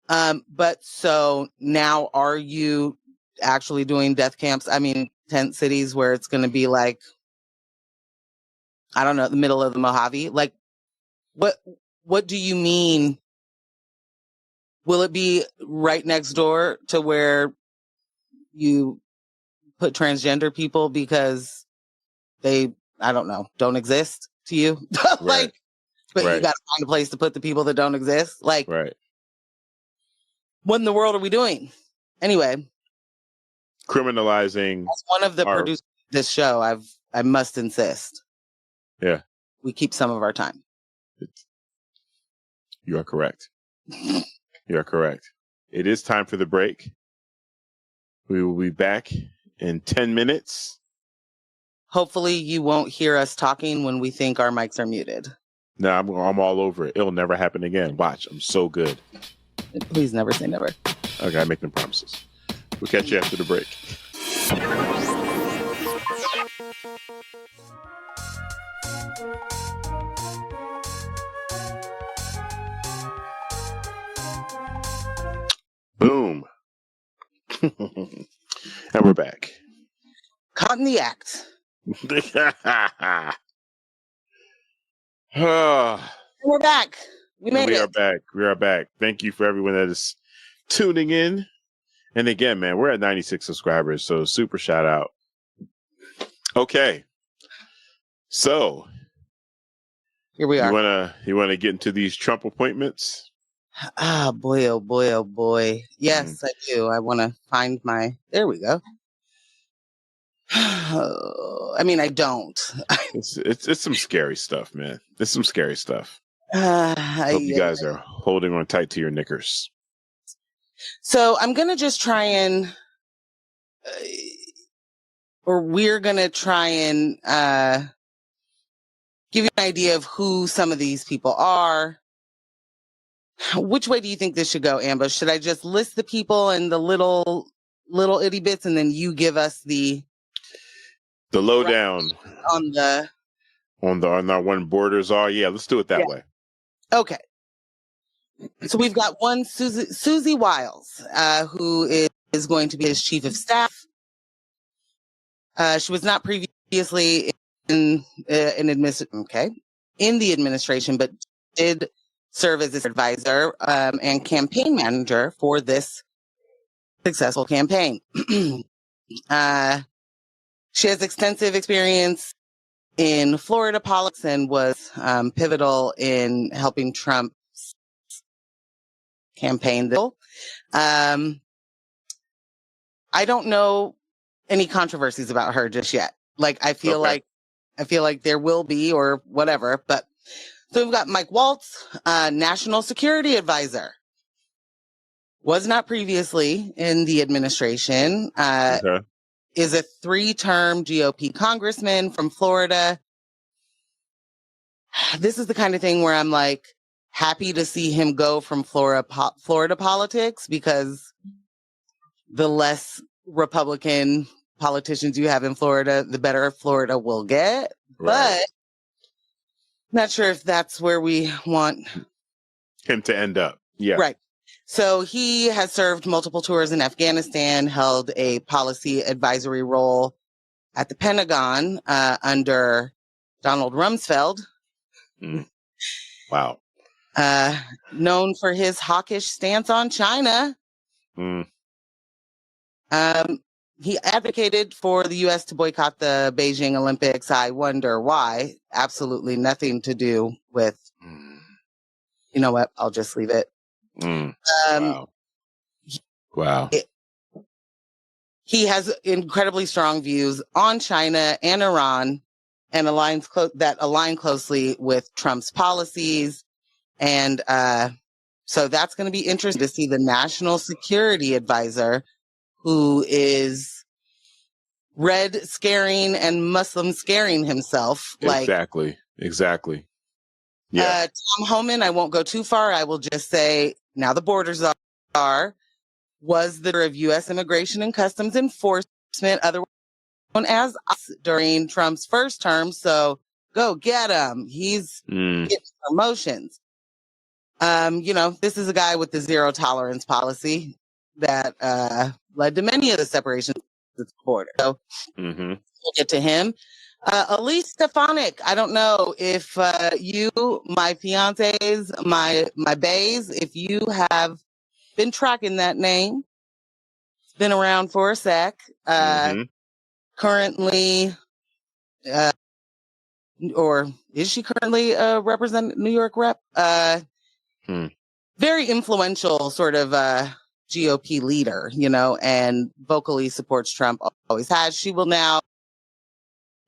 right? But so now are you actually doing death camps? I mean, tent cities where it's going to be like, I don't know, the middle of the Mojave? Like, what do you mean? Will it be right next door to where you put transgender people because they, I don't know, don't exist to you? Like, but you got to find a place to put the people that don't exist. Like, what in the world are we doing? Anyway. Criminalizing. As one of the producers of this show, I must insist. Yeah. We keep some of our time. You are correct. You are correct. It is time for the break. We will be back in 10 minutes. Hopefully you won't hear us talking when we think our mics are muted. No, I'm all over it. It'll never happen again. Watch. I'm so good. Please never say never. Okay, I make them promises. We'll catch you after the break. Boom. And we're back. Caught in the act. We're back. We made it. We are back. We are back. Thank you for everyone that is tuning in. And again, man, we're at 96 subscribers, so super shout out. Okay. So here we are. You wanna get into these Trump appointments? Ah, boy, oh boy, oh boy. Yes, I do. I want to find there we go. I mean, I don't. It's some scary stuff, man. It's some scary stuff. Hope you guys are holding on tight to your knickers. So I'm going to just try and, we're going to try and give you an idea of who some of these people are. Which way do you think this should go, Amber? Should I just list the people and the little itty bits, and then you give us the lowdown on our one borders are? Yeah, let's do it that way. Okay. So we've got one Susie Wiles, who is going to be his chief of staff. She was not previously in the administration, but did serve as his advisor and campaign manager for this successful campaign. She has extensive experience in Florida politics and was pivotal in helping Trump campaign. I don't know any controversies about her just yet. Like, I feel like there will be, or whatever. But so we've got Mike Waltz, national security advisor. Was not previously in the administration. Is a 3-term GOP congressman from Florida. This is the kind of thing where I'm like happy to see him go from Florida politics, because the less Republican politicians you have in Florida, the better Florida will get. Right. But not sure if that's where we want him to end up. Yeah. Right. So he has served multiple tours in Afghanistan, held a policy advisory role at the Pentagon under Donald Rumsfeld. Wow. Known for his hawkish stance on China. He advocated for the U.S. to boycott the Beijing Olympics. I wonder why. Absolutely nothing to do with, you know what? I'll just leave it. Wow. he has incredibly strong views on China and Iran, and that align closely with Trump's policies. And so that's going to be interesting to see the national security advisor, who is red scaring and Muslim scaring himself. Exactly. Yeah. Tom Homan, I won't go too far. I will just say now the borders was the of U.S. Immigration and Customs Enforcement, otherwise known as ICE, during Trump's first term. So go get him. He's getting promotions. This is a guy with the zero tolerance policy that led to many of the separations at the border. So we'll get to him. Elise Stefanik, I don't know if you, my fiancés, my bays, if you have been tracking that name. It's been around for a sec. Currently, or is she currently a New York rep? Very influential sort of GOP leader, and vocally supports Trump, always has. She will now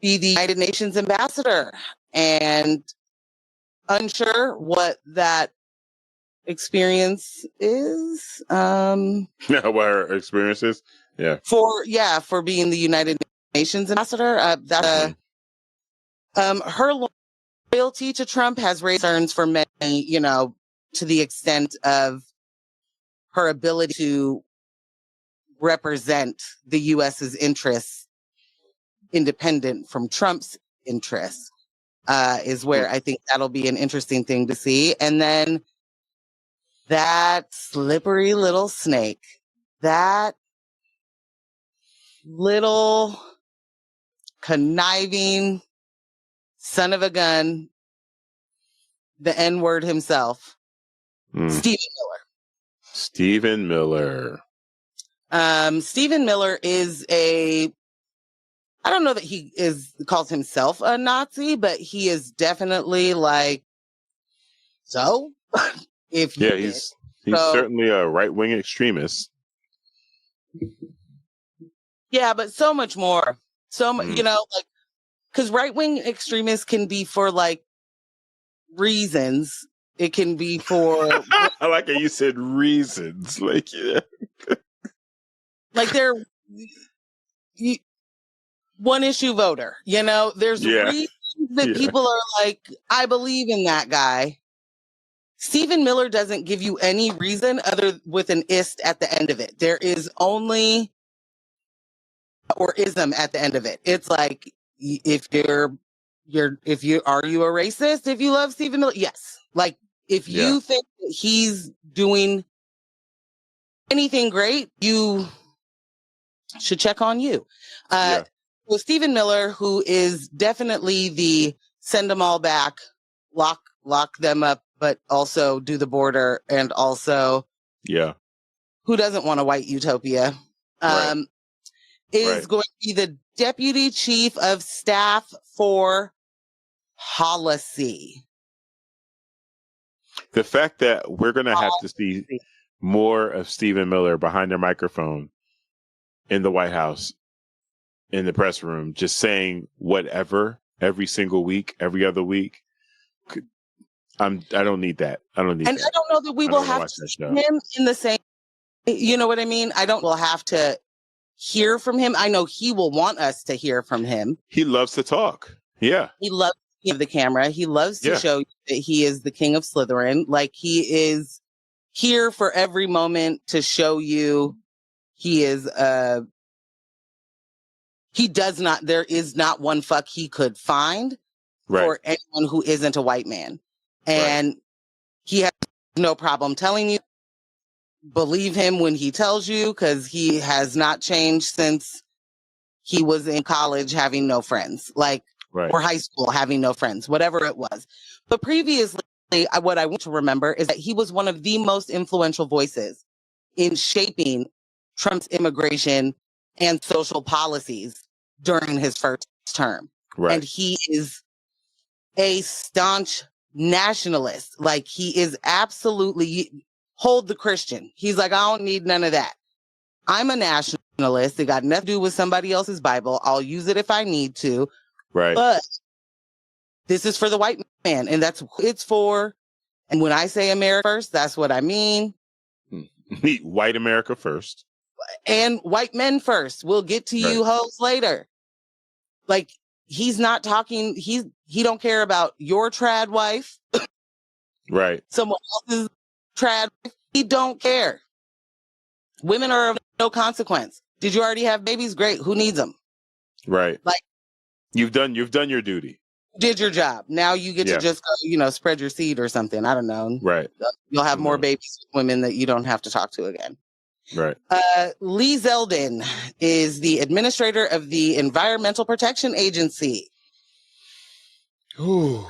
be the United Nations ambassador, and unsure what that experience is. What her experience is? Yeah. For being the United Nations ambassador. Her loyalty to Trump has raised concerns for many, to the extent of her ability to represent the U.S.'s interests independent from Trump's interests, is where I think that'll be an interesting thing to see. And then that slippery little snake, that little conniving son of a gun, the N-word himself, Stephen Miller. Stephen Miller is I don't know that he calls himself a Nazi, but he is definitely he's certainly a right-wing extremist. Yeah, but so much more. So much, because right-wing extremists can be for reasons. It can be for I like how you said reasons. they're one issue voter. There's reasons that people are I believe in that guy. Stephen Miller doesn't give you any reason other with an ist at the end of it. There is only or ism at the end of it. It's if are you a racist if you love Stephen Miller? Yes. If you think that he's doing anything great, you should check on you. So Stephen Miller, who is definitely the send them all back, lock them up, but also do the border, and also who doesn't want a white utopia, is going to be the deputy chief of staff for policy. The fact that we're going to have to see more of Stephen Miller behind their microphone in the White House, in the press room, just saying whatever every single week, every other week. I don't need that. I don't need and that. I don't know that we will have to see him in the same, you know what I mean? We'll have to hear from him. I know he will want us to hear from him. He loves to talk. Yeah. He loves the camera. He loves to show you that he is the king of Slytherin. He is here for every moment to show you he is, there is not one fuck he could find for anyone who isn't a white man. And he has no problem telling you, believe him when he tells you, because he has not changed since he was in college having no friends, or high school having no friends, whatever it was. But previously, what I want to remember is that he was one of the most influential voices in shaping Trump's immigration and social policies during his first term. And he is a staunch nationalist. He is absolutely hold the Christian. He's I don't need none of that. I'm a nationalist. It got nothing to do with somebody else's Bible. I'll use it if I need to. Right. But this is for the white man, and that's who it's for. And when I say America first, that's what I mean. Meet white America first. And white men first. We'll get to you hoes later. Like, he's not talking, he don't care about your trad wife. Right. Someone else's trad wife. He don't care. Women are of no consequence. Did you already have babies? Great. Who needs them? Right. Like, you've done your duty. Did your job. Now you get to just go, spread your seed or something. I don't know. Right. You'll have more babies with women that you don't have to talk to again. Right. Lee Zeldin is the administrator of the Environmental Protection Agency. Ooh,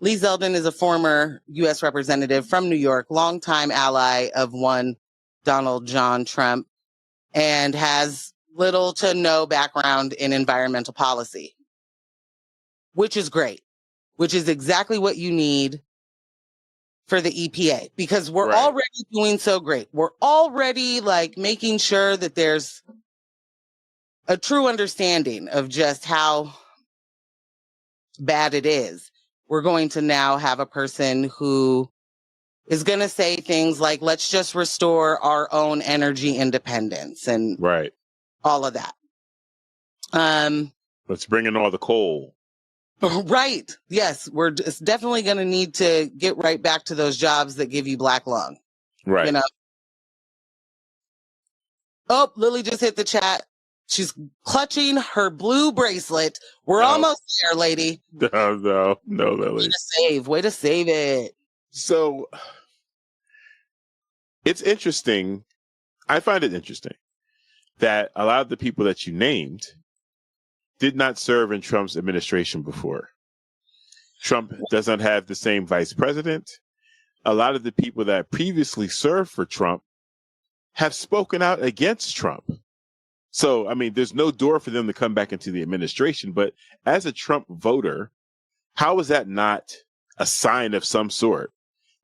Lee Zeldin is a former U.S. representative from New York, longtime ally of one Donald John Trump, and has little to no background in environmental policy, which is great, which is exactly what you need for the EPA, because we're already doing so great. We're already like making sure that there's a true understanding of just how bad it is. We're going to now have a person who is going to say things like, let's just restore our own energy independence and all of that. Let's bring in all the coal. Right. Yes. We're definitely going to need to get right back to those jobs that give you black lung. Right. Oh, Lily just hit the chat. She's clutching her blue bracelet. We're almost there, lady. No, Lily. Way to save it. So it's interesting. I find it interesting that a lot of the people that you named did not serve in Trump's administration before. Trump doesn't have the same vice president. A lot of the people that previously served for Trump have spoken out against Trump. So, I mean, there's no door for them to come back into the administration. But as a Trump voter, how is that not a sign of some sort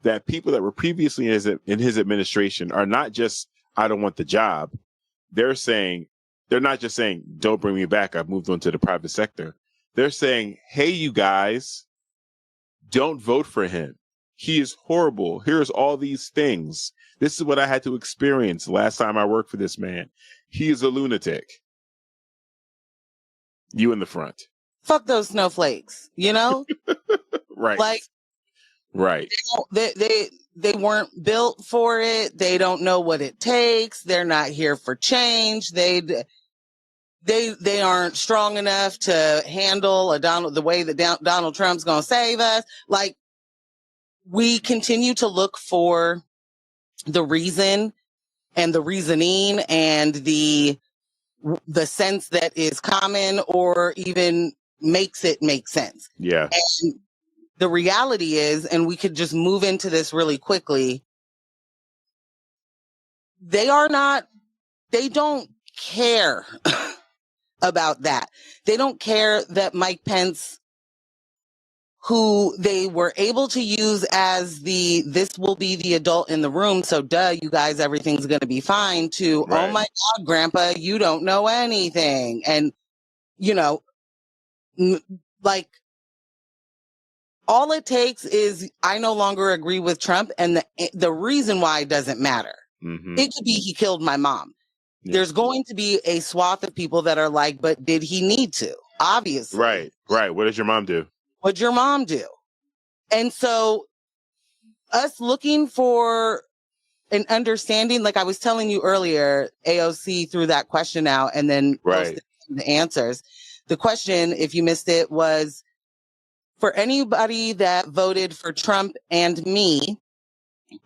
that people that were previously in his administration are not just, I don't want the job. They're not just saying, don't bring me back. I've moved on to the private sector. They're saying, hey, you guys, don't vote for him. He is horrible. Here's all these things. This is what I had to experience last time I worked for this man. He is a lunatic. You in the front. Fuck those snowflakes, Right. Like, right. They weren't built for it. They don't know what it takes. They're not here for change. They aren't strong enough to handle the way that Donald Trump's going to save us. Like, we continue to look for the reason and the reasoning and the sense that is common or even makes it make sense. Yeah. And the reality is, and we could just move into this really quickly, they don't care about that. They don't care that Mike Pence, who they were able to use as this will be the adult in the room, so you guys, everything's going to be fine, to, oh my God, Grandpa, you don't know anything. And, like, all it takes is, I no longer agree with Trump, and the reason why doesn't matter. Mm-hmm. It could be he killed my mom. Yeah. There's going to be a swath of people that are like, but did he need to? Obviously. Right. What does your mom do? What'd your mom do? And so us looking for an understanding, like I was telling you earlier, AOC threw that question out and then posted the answers. The question, if you missed it, was, for anybody that voted for Trump and me,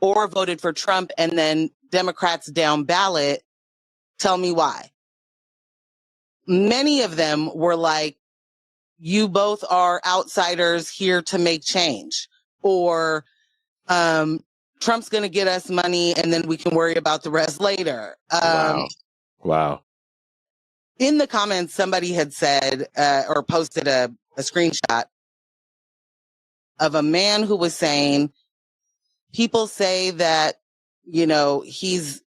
or voted for Trump and then Democrats down ballot, tell me why. Many of them were like, you both are outsiders here to make change, or Trump's going to get us money and then we can worry about the rest later. Wow. In the comments, somebody had said or posted a screenshot of a man who was saying, people say that, he's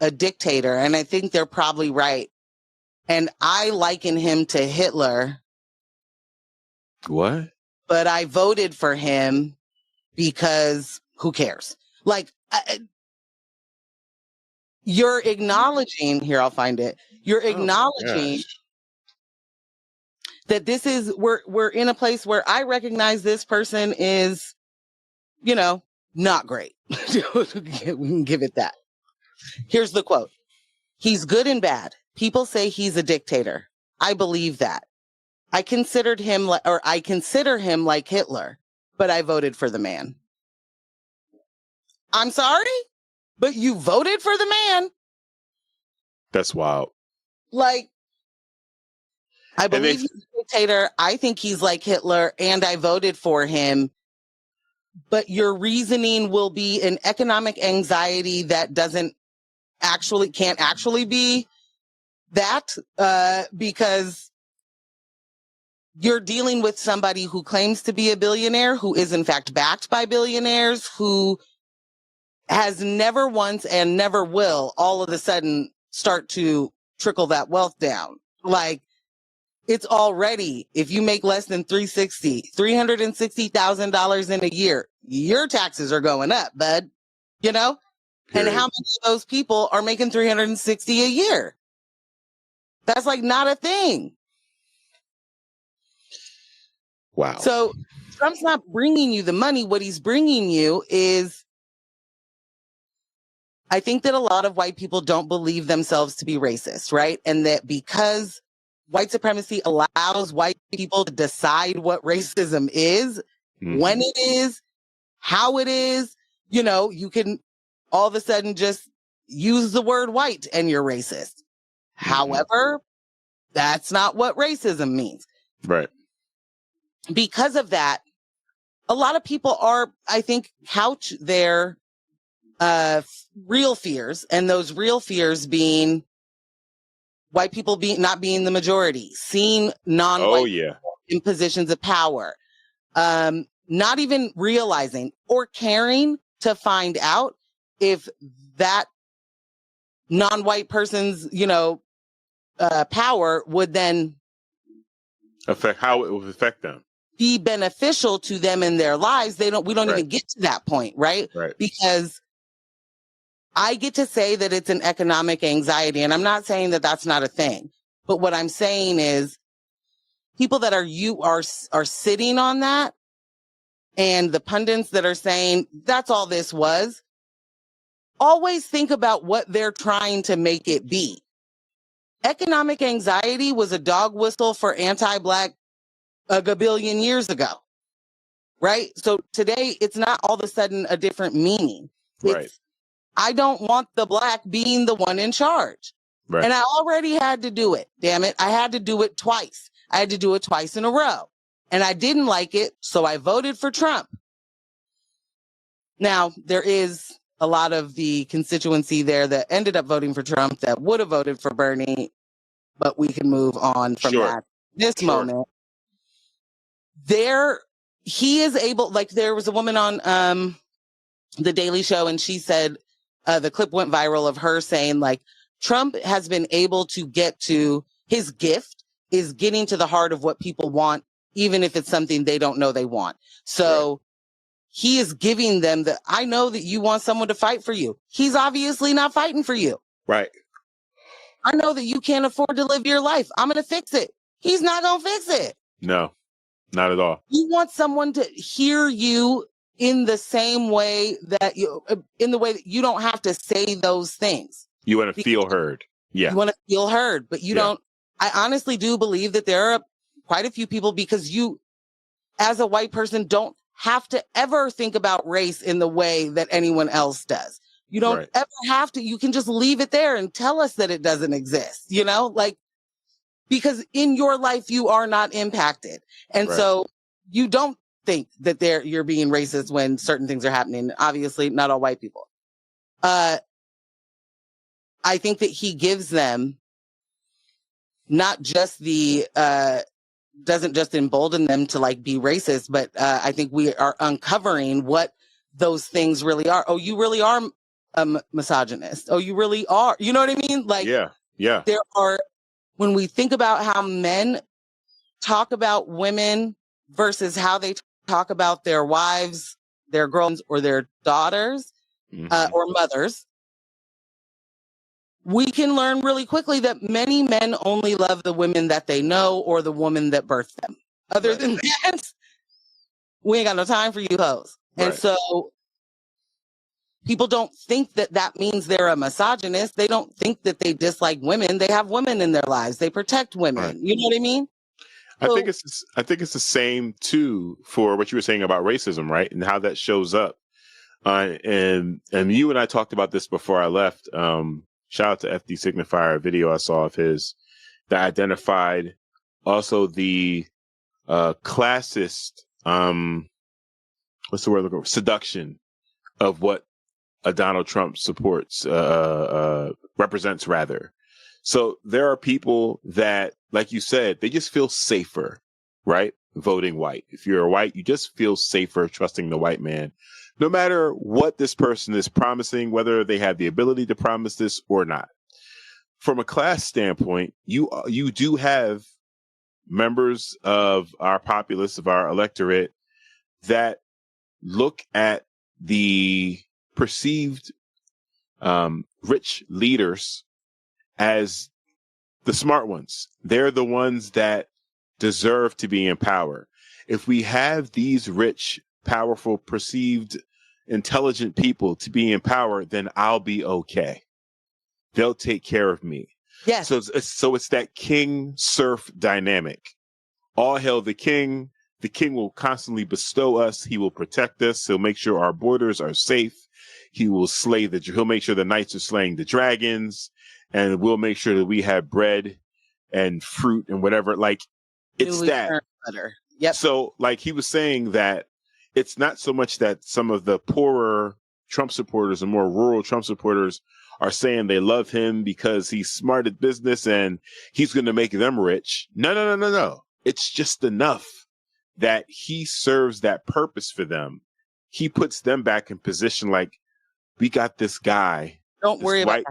a dictator, and I think they're probably right. And I liken him to Hitler. What? But I voted for him because who cares? Like, you're acknowledging, here, I'll find it. You're acknowledging that this is, we're in a place where I recognize this person is, you know, not great. We can give it that. Here's the quote. He's good and bad. People say he's a dictator. I believe that. I consider him like Hitler, but I voted for the man. I'm sorry, but you voted for the man. That's wild. Like, I believe he's a dictator. I think he's like Hitler, and I voted for him. But your reasoning will be an economic anxiety that can't actually be that, because you're dealing with somebody who claims to be a billionaire, who is in fact backed by billionaires, who has never once and never will all of a sudden start to trickle that wealth down. Like, it's already, if you make less than $360,000 in a year, your taxes are going up, bud. You know? Period. And how many of those people are making $360 a year? That's like not a thing. Wow. So Trump's not bringing you the money. What he's bringing you is, I think that a lot of white people don't believe themselves to be racist, right? And that because white supremacy allows white people to decide what racism is, when it is, how it is, you know, you can all of a sudden just use the word white and you're racist. However, that's not what racism means. Right. Because of that, a lot of people are, I think, couch their real fears, and those real fears being white people not being the majority, seeing non-white people in positions of power, not even realizing or caring to find out if that non-white person's, you know, power would then how it would affect them, be beneficial to them in their lives. We don't even get to that point, right? Because I get to say that it's an economic anxiety, and I'm not saying that that's not a thing. But what I'm saying is people that are sitting on that, and the pundits that are saying that's all this was, always think about what they're trying to make it be. Economic anxiety was a dog whistle for anti-Black a gabillion years ago, right? So today it's not all of a sudden a different meaning. It's, I don't want the Black being the one in charge. Right. And I already had to do it. Damn it. I had to do it twice. I had to do it twice in a row. And I didn't like it, so I voted for Trump. Now, there is a lot of the constituency there that ended up voting for Trump that would have voted for Bernie, but we can move on from that. This moment. He is able, like there was a woman on The Daily Show, and she said, the clip went viral of her saying, like, Trump has been able to get to, his gift is getting to the heart of what people want, even if it's something they don't know they want. So he is giving them I know that you want someone to fight for you. He's obviously not fighting for you. Right. I know that you can't afford to live your life. I'm going to fix it. He's not going to fix it. No, not at all. You want someone to hear you in the same way that in the way that you don't have to say those things. You want to feel heard. Yeah. You want to feel heard, but you don't. I honestly do believe that there are quite a few people, because you, as a white person, don't have to ever think about race in the way that anyone else does. You don't ever have to. You can just leave it there and tell us that it doesn't exist, you know, like, because in your life, you are not impacted. And so you don't think that you're being racist when certain things are happening. Obviously, not all white people. I think that he gives them not just doesn't just embolden them to like be racist, but I think we are uncovering what those things really are. Oh, you really are a misogynist. Oh, you really are. You know what I mean? Like, yeah. there are, when we think about how men talk about women versus how they talk about their wives, their girlfriends, or their daughters, or mothers, we can learn really quickly that many men only love the women that they know or the woman that birthed them. Other than that, we ain't got no time for you hoes. And so people don't think that that means they're a misogynist. They don't think that they dislike women. They have women in their lives. They protect women. You know what I mean? I think it's the same too for what you were saying about racism, right? And how that shows up. And you and I talked about this before I left. Shout out to FD Signifier, a video I saw of his that identified also the classist, what's the word looking for? Seduction of what a Donald Trump supports, represents rather. So there are people that, like you said, they just feel safer, right? Voting white. If you're a white, you just feel safer trusting the white man, no matter what this person is promising, whether they have the ability to promise this or not. From a class standpoint, you do have members of our populace, of our electorate, that look at the perceived rich leaders as the smart ones. They're the ones that deserve to be in power. If we have these rich, powerful, perceived, intelligent people to be in power, then I'll be okay. They'll take care of me. Yes. So it's that king serf dynamic. All hail the king. The king will constantly bestow us. He will protect us. He'll make sure our borders are safe. He'll make sure the knights are slaying the dragons, and we'll make sure that we have bread and fruit and whatever. Like, it's that. Yep. So, like he was saying, that it's not so much that some of the poorer Trump supporters and more rural Trump supporters are saying they love him because he's smart at business and he's going to make them rich. No. It's just enough that he serves that purpose for them. He puts them back in position, like, we got this guy. Don't worry about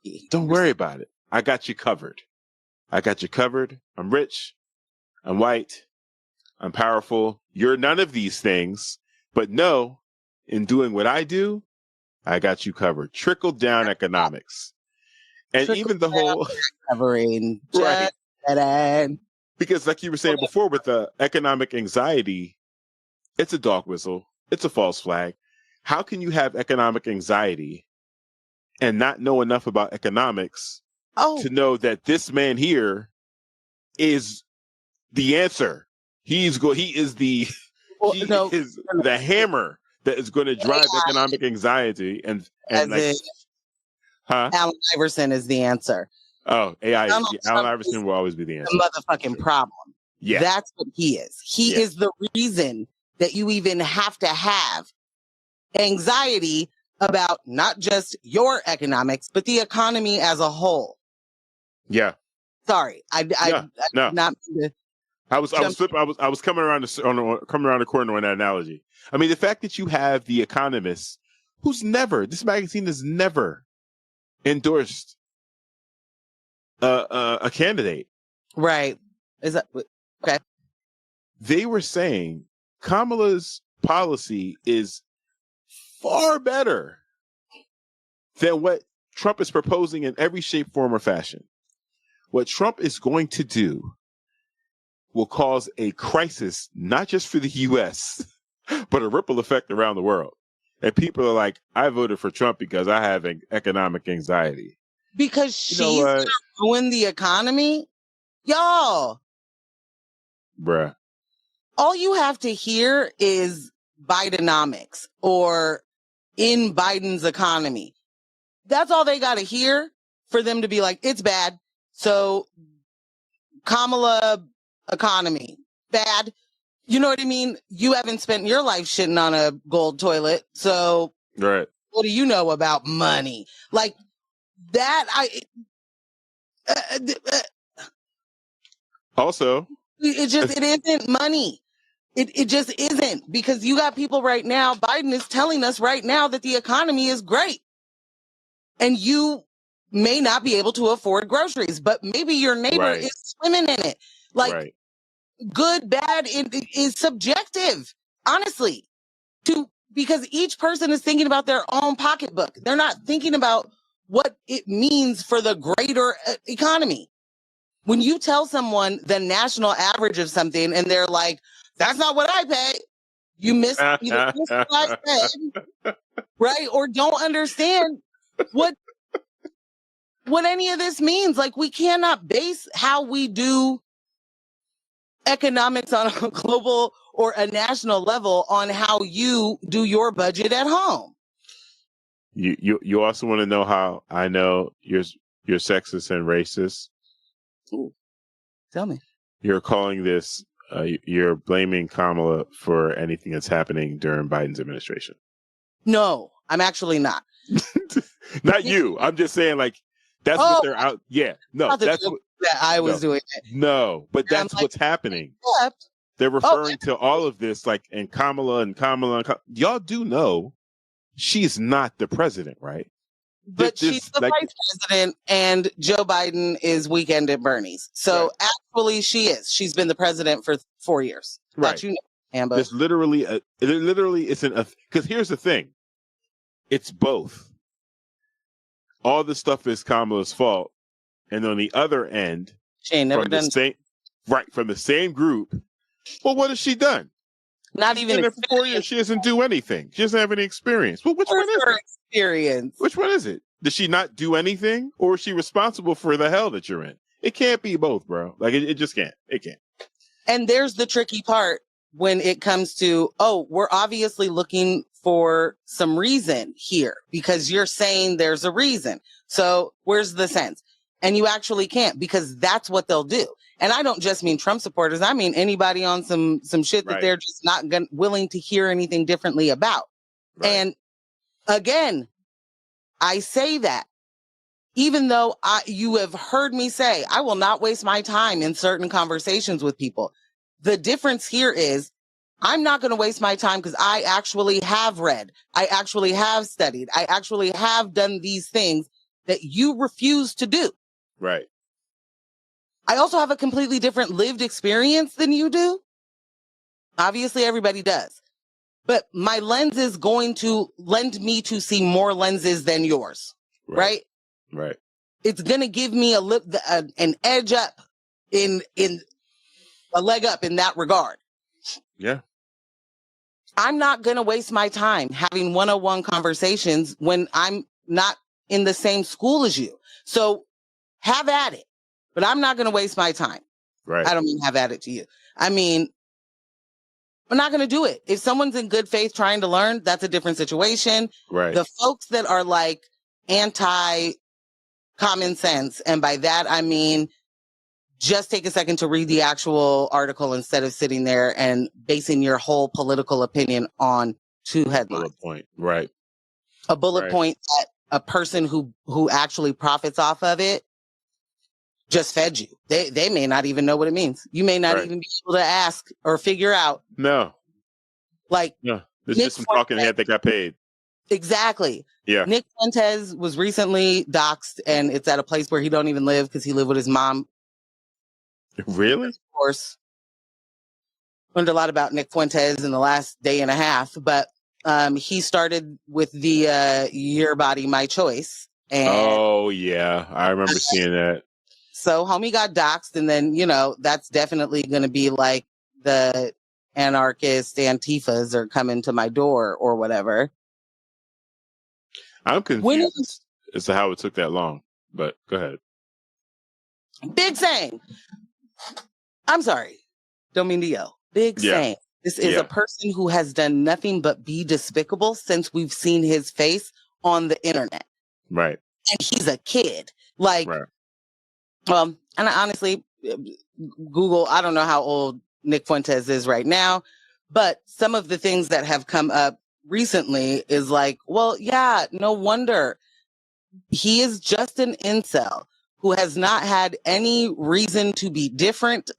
it. Don't worry about it. I got you covered. I'm rich. I'm white. I'm powerful. You're none of these things. But no, in doing what I do, I got you covered. Trickle down economics. And even the whole covering. Right. Because like you were saying before, with the economic anxiety, it's a dog whistle. It's a false flag. How can you have economic anxiety and not know enough about economics to know that this man here is the answer? He is the hammer that is going to drive economic anxiety and like, Allen Iverson is the answer. Oh, AI. Allen Iverson will always be the answer. The motherfucking problem. Yeah. That's what he is. He is the reason that you even have to have anxiety about not just your economics, but the economy as a whole. Yeah. Sorry. I was coming around the corner on that analogy. I mean, the fact that you have The Economist, this magazine has never endorsed a candidate. Right. Is that okay? They were saying Kamala's policy is far better than what Trump is proposing in every shape, form, or fashion. What Trump is going to do will cause a crisis, not just for the U.S., but a ripple effect around the world. And people are like, I voted for Trump because I have economic anxiety. Because she's gonna ruin the economy? Y'all. Bruh. All you have to hear is Bidenomics or in Biden's economy. That's all they got to hear for them to be like, it's bad. So Kamala economy, bad. You know what I mean? You haven't spent your life shitting on a gold toilet. So right. What do you know about money? Like that, also, it isn't money. It just isn't, because you got people right now. Biden is telling us right now that the economy is great. and you may not be able to afford groceries, but maybe your neighbor Right. is swimming in it. Like, Right. good, bad, it is subjective, honestly, because each person is thinking about their own pocketbook. They're not thinking about what it means for the greater economy. When you tell someone the national average of something and they're like, that's not what I pay, you either missed what I said, right? Or don't understand what any of this means. Like, we cannot base how we do economics on a global or a national level on how you do your budget at home. You also want to know how I know you're sexist and racist? Ooh, tell me. You're calling this, you're blaming Kamala for anything that's happening during Biden's administration. No, I'm actually not. Not you. I'm just saying, like, that's what they're out. Yeah. No, that's what that I was doing it. No, but that's what's happening. They're referring to all of this, like, and Kamala. Y'all do know she's not the president, right? But she's the vice president, and Joe Biden is Weekend at Bernie's. So actually, she is. She's been the president for 4 years. Right. That you know, Amber. There's literally isn't a, because here's the thing. It's both. All the stuff is Kamala's fault. And on the other end, she ain't never done from the same group. Well, what has she done? Not even in there for 4 years. She doesn't do anything. She doesn't have any experience. Well, which one is it? Experience. Which one is it? Does she not do anything, or is she responsible for the hell that you're in? It can't be both, bro. Like, it just can't. It can't. And there's the tricky part when it comes to, we're obviously looking for some reason here because you're saying there's a reason. So where's the sense? And you actually can't, because that's what they'll do. And I don't just mean Trump supporters. I mean anybody on some shit that they're just not willing to hear anything differently about. Right. And again, I say that even though you have heard me say, I will not waste my time in certain conversations with people. The difference here is I'm not going to waste my time because I actually have read. I actually have studied. I actually have done these things that you refuse to do. Right. I also have a completely different lived experience than you do. Obviously, everybody does. But my lens is going to lend me to see more lenses than yours. Right? Right. It's going to give me an edge up in a leg up in that regard. Yeah. I'm not going to waste my time having one-on-one conversations when I'm not in the same school as you. So have at it, but I'm not going to waste my time. Right. I don't mean have at it to you. I mean, I'm not going to do it. If someone's in good faith trying to learn, that's a different situation. Right. The folks that are like anti common sense, and by that, I mean, just take a second to read the actual article instead of sitting there and basing your whole political opinion on two headlines. Bullet point. Right. A bullet point that a person who actually profits off of it just fed you. They may not even know what it means. You may not even be able to ask or figure out. No. Like, no. There's just some talking head that got paid. Exactly. Yeah. Nick Fuentes was recently doxxed, and it's at a place where he don't even live because he lived with his mom. Really? Of course. Learned a lot about Nick Fuentes in the last day and a half, but he started with the Your Body, My Choice. And oh, yeah. I remember seeing that. So homie got doxxed, and then, that's definitely going to be like the anarchist Antifas are coming to my door or whatever. I'm confused as to how it took that long, but go ahead. Big saying. I'm sorry. Don't mean to yell. Big saying. This is a person who has done nothing but be despicable since we've seen his face on the internet. Right. And he's a kid. Like, and honestly, Google, I don't know how old Nick Fuentes is right now, but some of the things that have come up recently is like, well, yeah, no wonder. He is just an incel who has not had any reason to be different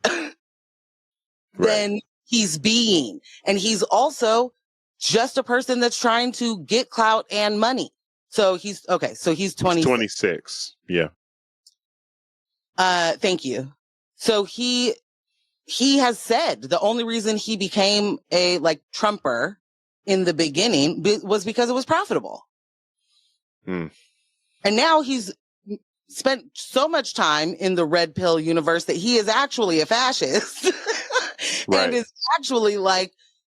than he's being. And he's also just a person that's trying to get clout and money. So he's 26. He's 26. Yeah. Thank you. So he has said the only reason he became a Trumper in the beginning was because it was profitable. Mm. And now he's spent so much time in the red pill universe that he is actually a fascist. Right. And is actually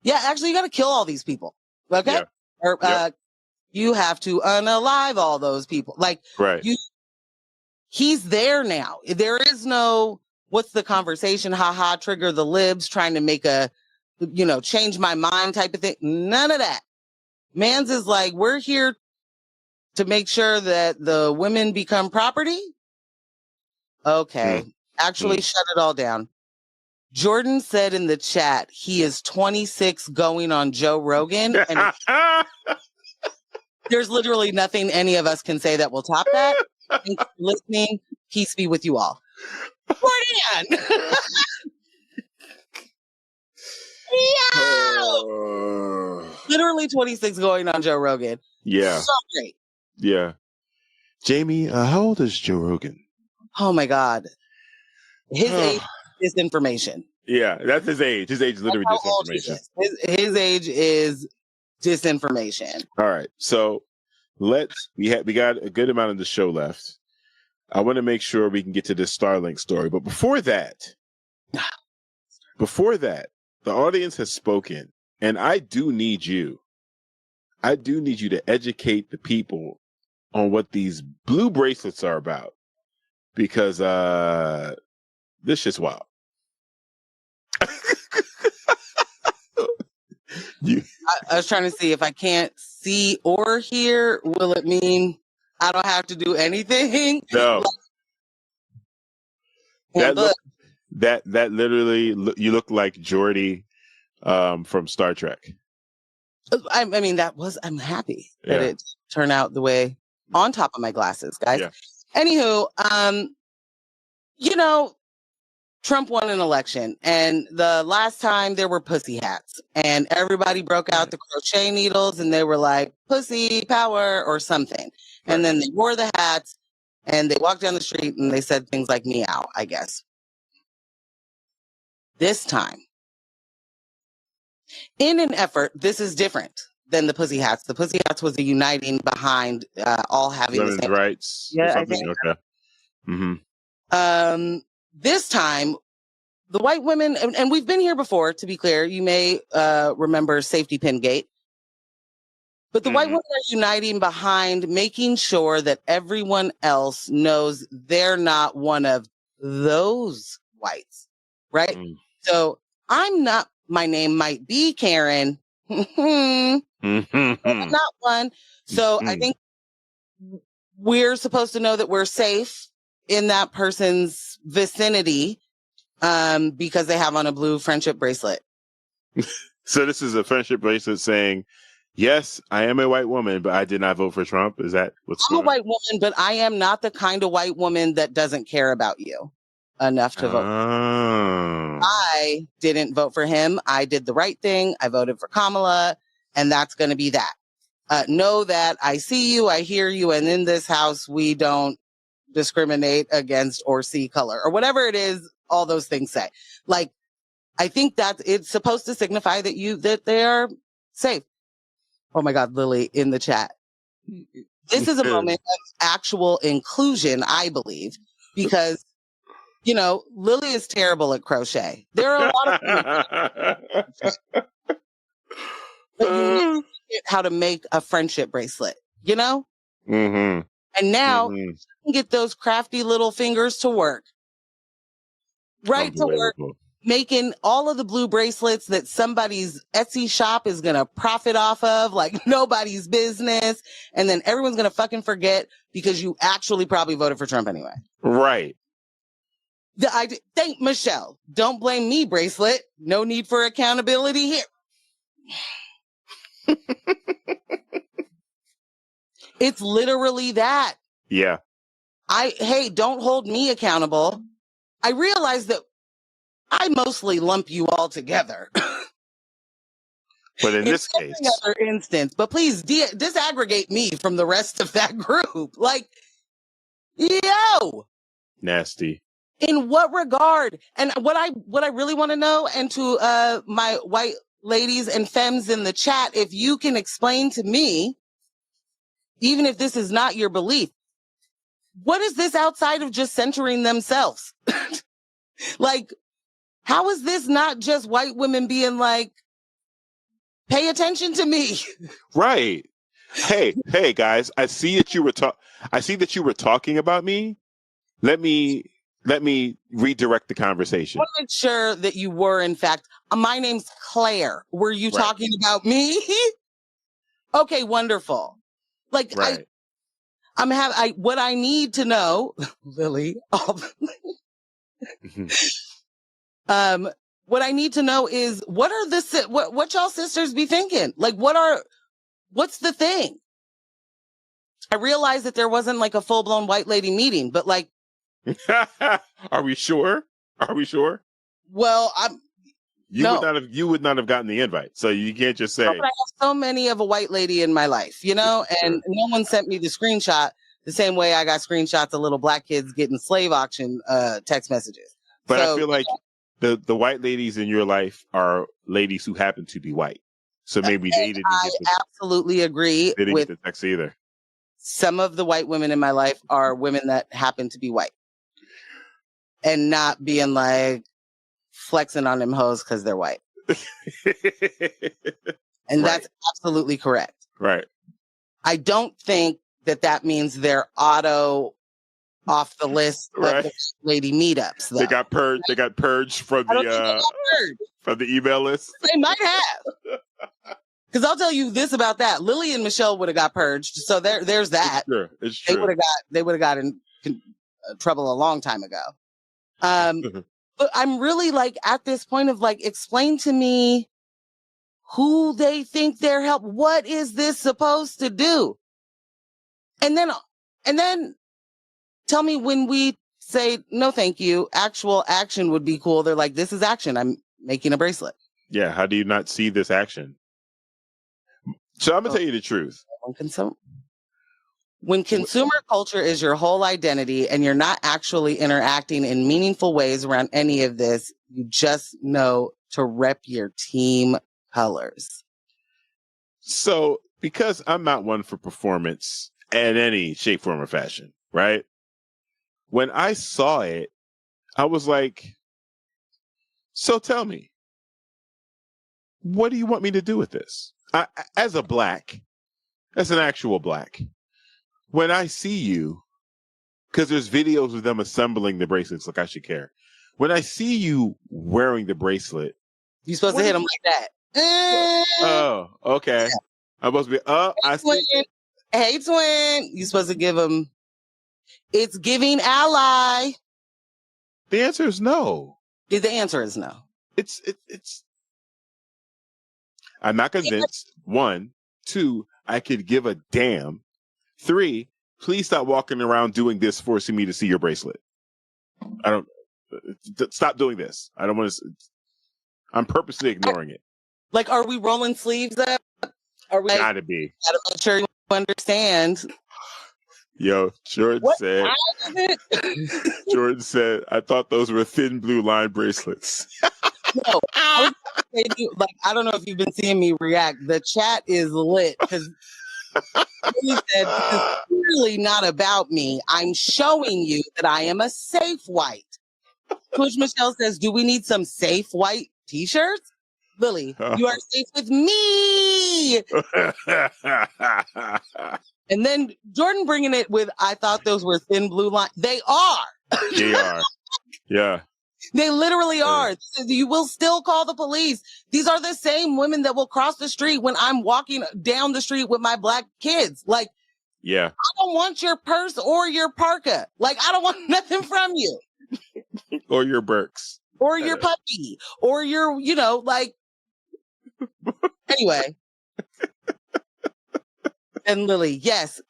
actually you got to kill all these people. Okay. Yeah. Or you have to unalive all those people. Right. He's there now. There is no, what's the conversation? Haha, trigger the libs, trying to make a, change my mind type of thing. None of that. Mans is we're here to make sure that the women become property. Okay. Actually, shut it all down. Jordan said in the chat, he is 26 going on Joe Rogan. And there's literally nothing any of us can say that will top that. Thank you for listening. Peace be with you all. Jordan! Literally 26 going on Joe Rogan. Yeah. So great. Yeah. Jamie, how old is Joe Rogan? Oh my God. His age is disinformation. Yeah, that's his age. His age is literally disinformation. His age is disinformation. All right. So we got a good amount of the show left. I want to make sure we can get to this Starlink story. But before that, the audience has spoken, and I do need you to educate the people on what these blue bracelets are about, because this shit's wild. I was trying to see if I can't see or hear, will it mean I don't have to do anything? No. That literally, you look like Geordi from Star Trek. I mean, I'm happy that it turned out the way on top of my glasses, guys. Yeah. Anywho, Trump won an election, and the last time there were pussy hats, and everybody broke out the crochet needles, and they were like, pussy power or something. Right. And then they wore the hats, and they walked down the street, and they said things like meow, I guess. This time, in an effort, this is different than the pussy hats. The pussy hats was a uniting behind all having women's the same rights. Yeah, I think. Okay. Mm-hmm. This time, the white women, and we've been here before, to be clear, you may remember Safety Pin Gate, but the white women are uniting behind making sure that everyone else knows they're not one of those whites, right? So my name might be Karen, not one. So I think we're supposed to know that we're safe in that person's vicinity because they have on a blue friendship bracelet. So this is a friendship bracelet saying, yes, I am a white woman, but I did not vote for Trump. Is that what's going on? I'm a white woman, but I am not the kind of white woman that doesn't care about you enough to vote. I didn't vote for him. I did the right thing. I voted for Kamala, and that's going to be that. Know that I see you, I hear you, and in this house, we don't discriminate against or see color or whatever it is. All those things say. I think that it's supposed to signify that they are safe. Oh my God, Lily in the chat. This is a moment of actual inclusion, I believe, because, Lily is terrible at crochet. There are a lot of women but you need to get how to make a friendship bracelet, Mm-hmm. And now you can get those crafty little fingers to work. Right to work, making all of the blue bracelets that somebody's Etsy shop is going to profit off of, like nobody's business. And then everyone's going to fucking forget because you actually probably voted for Trump anyway. Right. Thank Michelle. Don't blame me, bracelet. No need for accountability here. It's literally that. Yeah. Don't hold me accountable. I realize that I mostly lump you all together. But in this every case, other instance, but please disaggregate me from the rest of that group. Like, yo, nasty. in what regard? And what I really want to know, and to my white ladies and femmes in the chat, if you can explain to me, even if this is not your belief, what is this outside of just centering themselves? Like, how is this not just white women being like, pay attention to me? Right. Hey, guys, I see that you were talking about me. Let me redirect the conversation. I want to make sure that you were, in fact, my name's Claire. Were you Right. talking about me? Okay, wonderful. Like, Right. what I need to know, Lily, what I need to know is what y'all sisters be thinking? Like, what's the thing? I realized that there wasn't like a full blown white lady meeting, but like, Are we sure? well, You would not have gotten the invite. So you can't just say. But I have so many of a white lady in my life, you know, and no one sent me the screenshot the same way I got screenshots of little black kids getting slave auction text messages. But I feel like the white ladies in your life are ladies who happen to be white. So maybe they didn't absolutely agree with the text either. Some of the white women in my life are women that happen to be white and not being like flexing on them hoes because they're white. And that's absolutely correct. Right. I don't think that means they're auto off the list of the lady meetups. Though. They got purged from the email list. They might have. Because I'll tell you this about that: Lily and Michelle would have got purged. So there's that. It's true. They would have got in trouble a long time ago. But I'm really like at this point of like, explain to me who they think they're help. What is this supposed to do? And then tell me when we say no, thank you. Actual action would be cool. They're like, this is action. I'm making a bracelet. Yeah. How do you not see this action? So I'm gonna tell you the truth. When consumer culture is your whole identity and you're not actually interacting in meaningful ways around any of this, you just know to rep your team colors. So because I'm not one for performance in any shape, form, or fashion, right? When I saw it, I was like, so tell me, what do you want me to do with this? As an actual black, when I see you, because there's videos of them assembling the bracelets, like I should care. When I see you wearing the bracelet, you're supposed to hit them like that. Oh, okay. I'm supposed to be, I see. Hey, twin. You're supposed to give them, it's giving ally. The answer is no. The answer is no. It's, I'm not convinced. 1, 2, I could give a damn. 3, please stop walking around doing this, forcing me to see your bracelet. Stop doing this. I don't want to, I'm purposely ignoring it. Like, are we rolling sleeves up? Are we gotta be? Gotta make sure you understand. Yo, Jordan said, I thought those were thin blue line bracelets. No, I don't know if you've been seeing me react. The chat is lit because he said, this is clearly not about me. I'm showing you that I am a safe white. Coach Michelle says, do we need some safe white t-shirts? Lily, you are safe with me. And then Jordan bringing it with, I thought those were thin blue line. They are. They are. Yeah. They literally are. You will still call the police. These are the same women that will cross the street when I'm walking down the street with my black kids. Like, yeah, I don't want your purse or your parka. Like, I don't want nothing from you. Or your Birks. Or your puppy. Or your, like, anyway. And Lily, yes,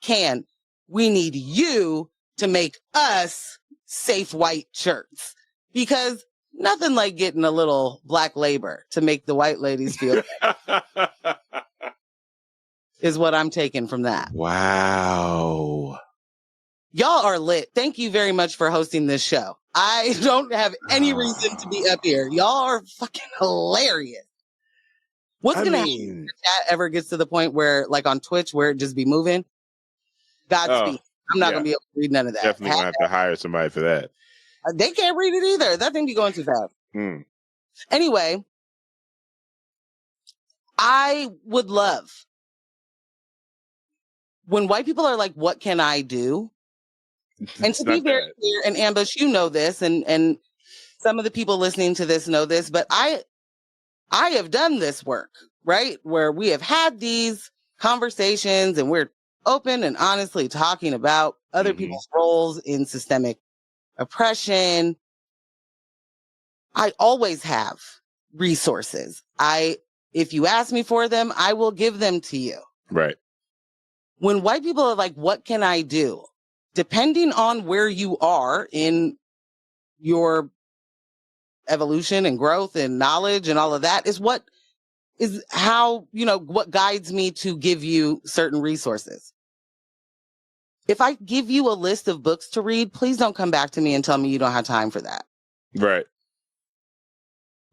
we need you to make us safe white shirts. Because nothing like getting a little black labor to make the white ladies feel is what I'm taking from that. Wow. Y'all are lit. Thank you very much for hosting this show. I don't have any reason to be up here. Y'all are fucking hilarious. What's going to happen if the chat ever gets to the point where, like on Twitch, where it just be moving? Godspeed. I'm not going to be able to read none of that. Definitely going to have to hire somebody for that. They can't read it either. That thing be going too fast. Anyway, I would love when white people are like, what can I do? And to be very clear, and Ambush, you know this, and some of the people listening to this know this, but I have done this work, right? Where we have had these conversations and we're open and honestly talking about other people's roles in systemic oppression. I always have resources. If you ask me for them, I will give them to you. Right. When white people are like, what can I do? Depending on where you are in your evolution and growth and knowledge and all of that is how, what guides me to give you certain resources. If I give you a list of books to read, please don't come back to me and tell me you don't have time for that. Right.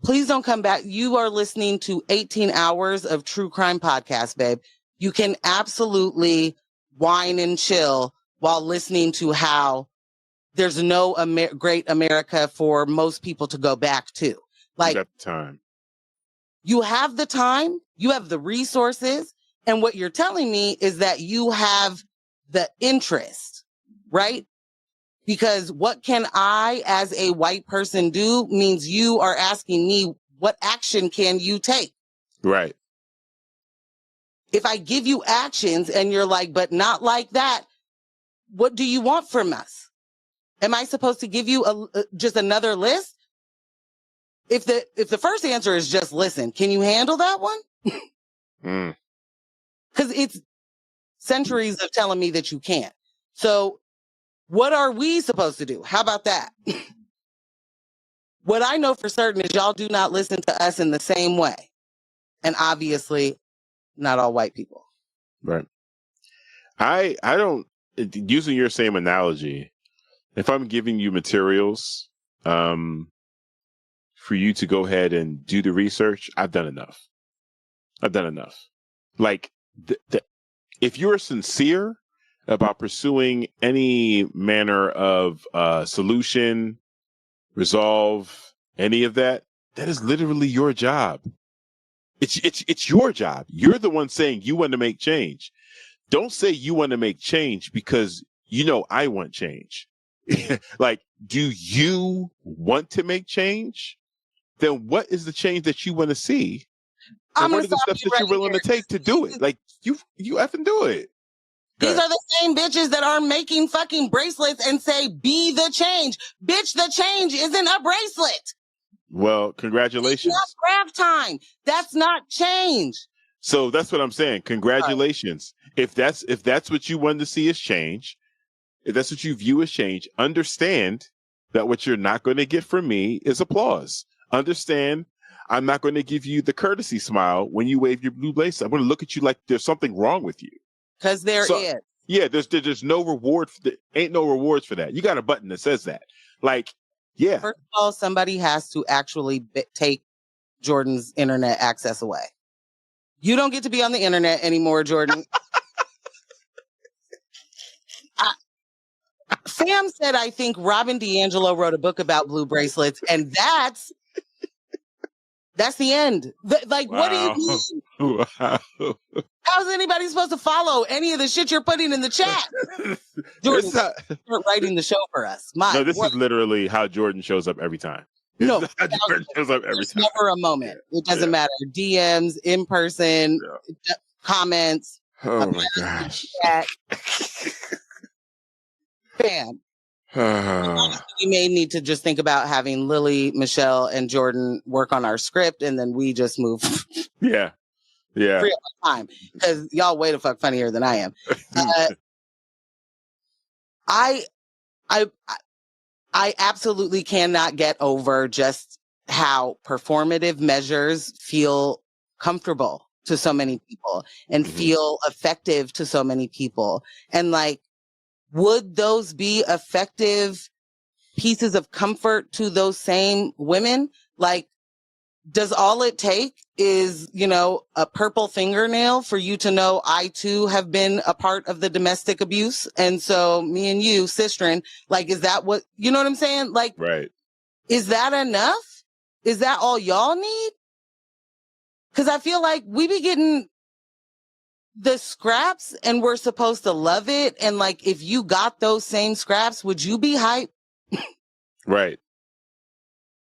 Please don't come back. You are listening to 18 hours of true crime podcast, babe. You can absolutely whine and chill while listening to how there's no great America for most people to go back to. Like, you got the time. You have the time, you have the resources, and what you're telling me is that you have the interest, right? Because what can I, as a white person, do means you are asking me, what action can you take? Right. If I give you actions and you're like, but not like that, what do you want from us? Am I supposed to give you just another list? If the first answer is just listen, can you handle that one? Because it's centuries of telling me that you can't. So what are we supposed to do? How about that? What I know for certain is y'all do not listen to us in the same way. And obviously, not all white people. Right. I don't, using your same analogy, if I'm giving you materials for you to go ahead and do the research, I've done enough. Like, if you're sincere about pursuing any manner of solution, resolve, any of that, that is literally your job. It's your job. You're the one saying you want to make change. Don't say you want to make change because I want change. Like, do you want to make change? Then what is the change that you want to see? And what are the steps that you're willing to take to do it? Like, you effing do it. These are the same bitches that are making fucking bracelets and say, be the change. Bitch, the change isn't a bracelet. Well, congratulations. It's not craft time. That's not change. So that's what I'm saying. Congratulations. If that's what you want to see as change, if that's what you view as change, understand that what you're not going to get from me is applause. Understand, I'm not going to give you the courtesy smile when you wave your blue lace. I'm going to look at you like there's something wrong with you. Because there is. Yeah, there's no reward. Ain't no rewards for that. You got a button that says that. Like, yeah. First of all, somebody has to actually take Jordan's internet access away. You don't get to be on the internet anymore, Jordan. Sam said, I think Robin DiAngelo wrote a book about blue bracelets, and that's the end. Like, wow. What do you mean? Wow. How's anybody supposed to follow any of the shit you're putting in the chat? Jordan, start writing the show for us. No, this is literally how Jordan shows up every time. No, Jordan shows up every time. Never a moment. It doesn't matter. DMs, in person, comments. Oh my gosh. Fan. We may need to just think about having Lily, Michelle, and Jordan work on our script, and then we just move. Yeah. Free up my time, because y'all way the fuck funnier than I am. I absolutely cannot get over just how performative measures feel comfortable to so many people and feel effective to so many people. And like, would those be effective pieces of comfort to those same women? Like, does all it take is, you know, a purple fingernail for you to know I too have been a part of the domestic abuse? And so me and you, sistren, like, is that what, you know what I'm saying? Like, Right. is that enough? Is that all y'all need? Cause I feel like we be getting the scraps and we're supposed to love it. And like, if you got those same scraps, would you be hyped? Right.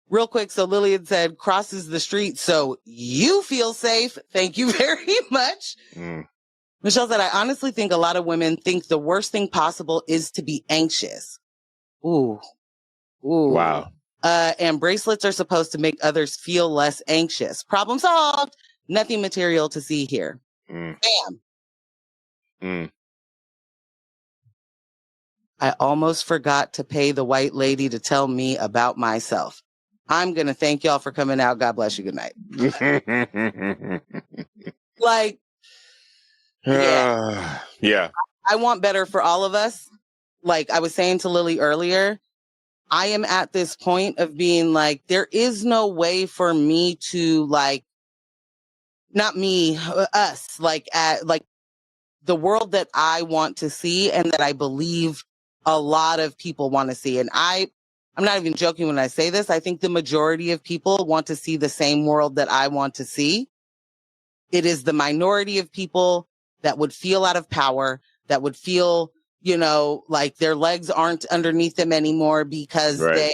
Real quick. So Lillian said, crosses the street so you feel safe. Thank you very much. Michelle said, I honestly think a lot of women think the worst thing possible is to be anxious. Ooh. Wow. And bracelets are supposed to make others feel less anxious. Problem solved. Nothing material to see here. Bam. I almost forgot to pay the white lady to tell me about myself. I'm going to thank y'all for coming out. God bless you. Good night. Like, yeah. Yeah. I want better for all of us. Like I was saying to Lily earlier, I am at this point of being like, there is no way for me to like, not me, us, like at like the world that I want to see and that I believe a lot of people want to see. And I'm not even joking when I say this. I think the majority of people want to see the same world that I want to see. It is the minority of people that would feel out of power, that would feel, you know, like their legs aren't underneath them anymore because they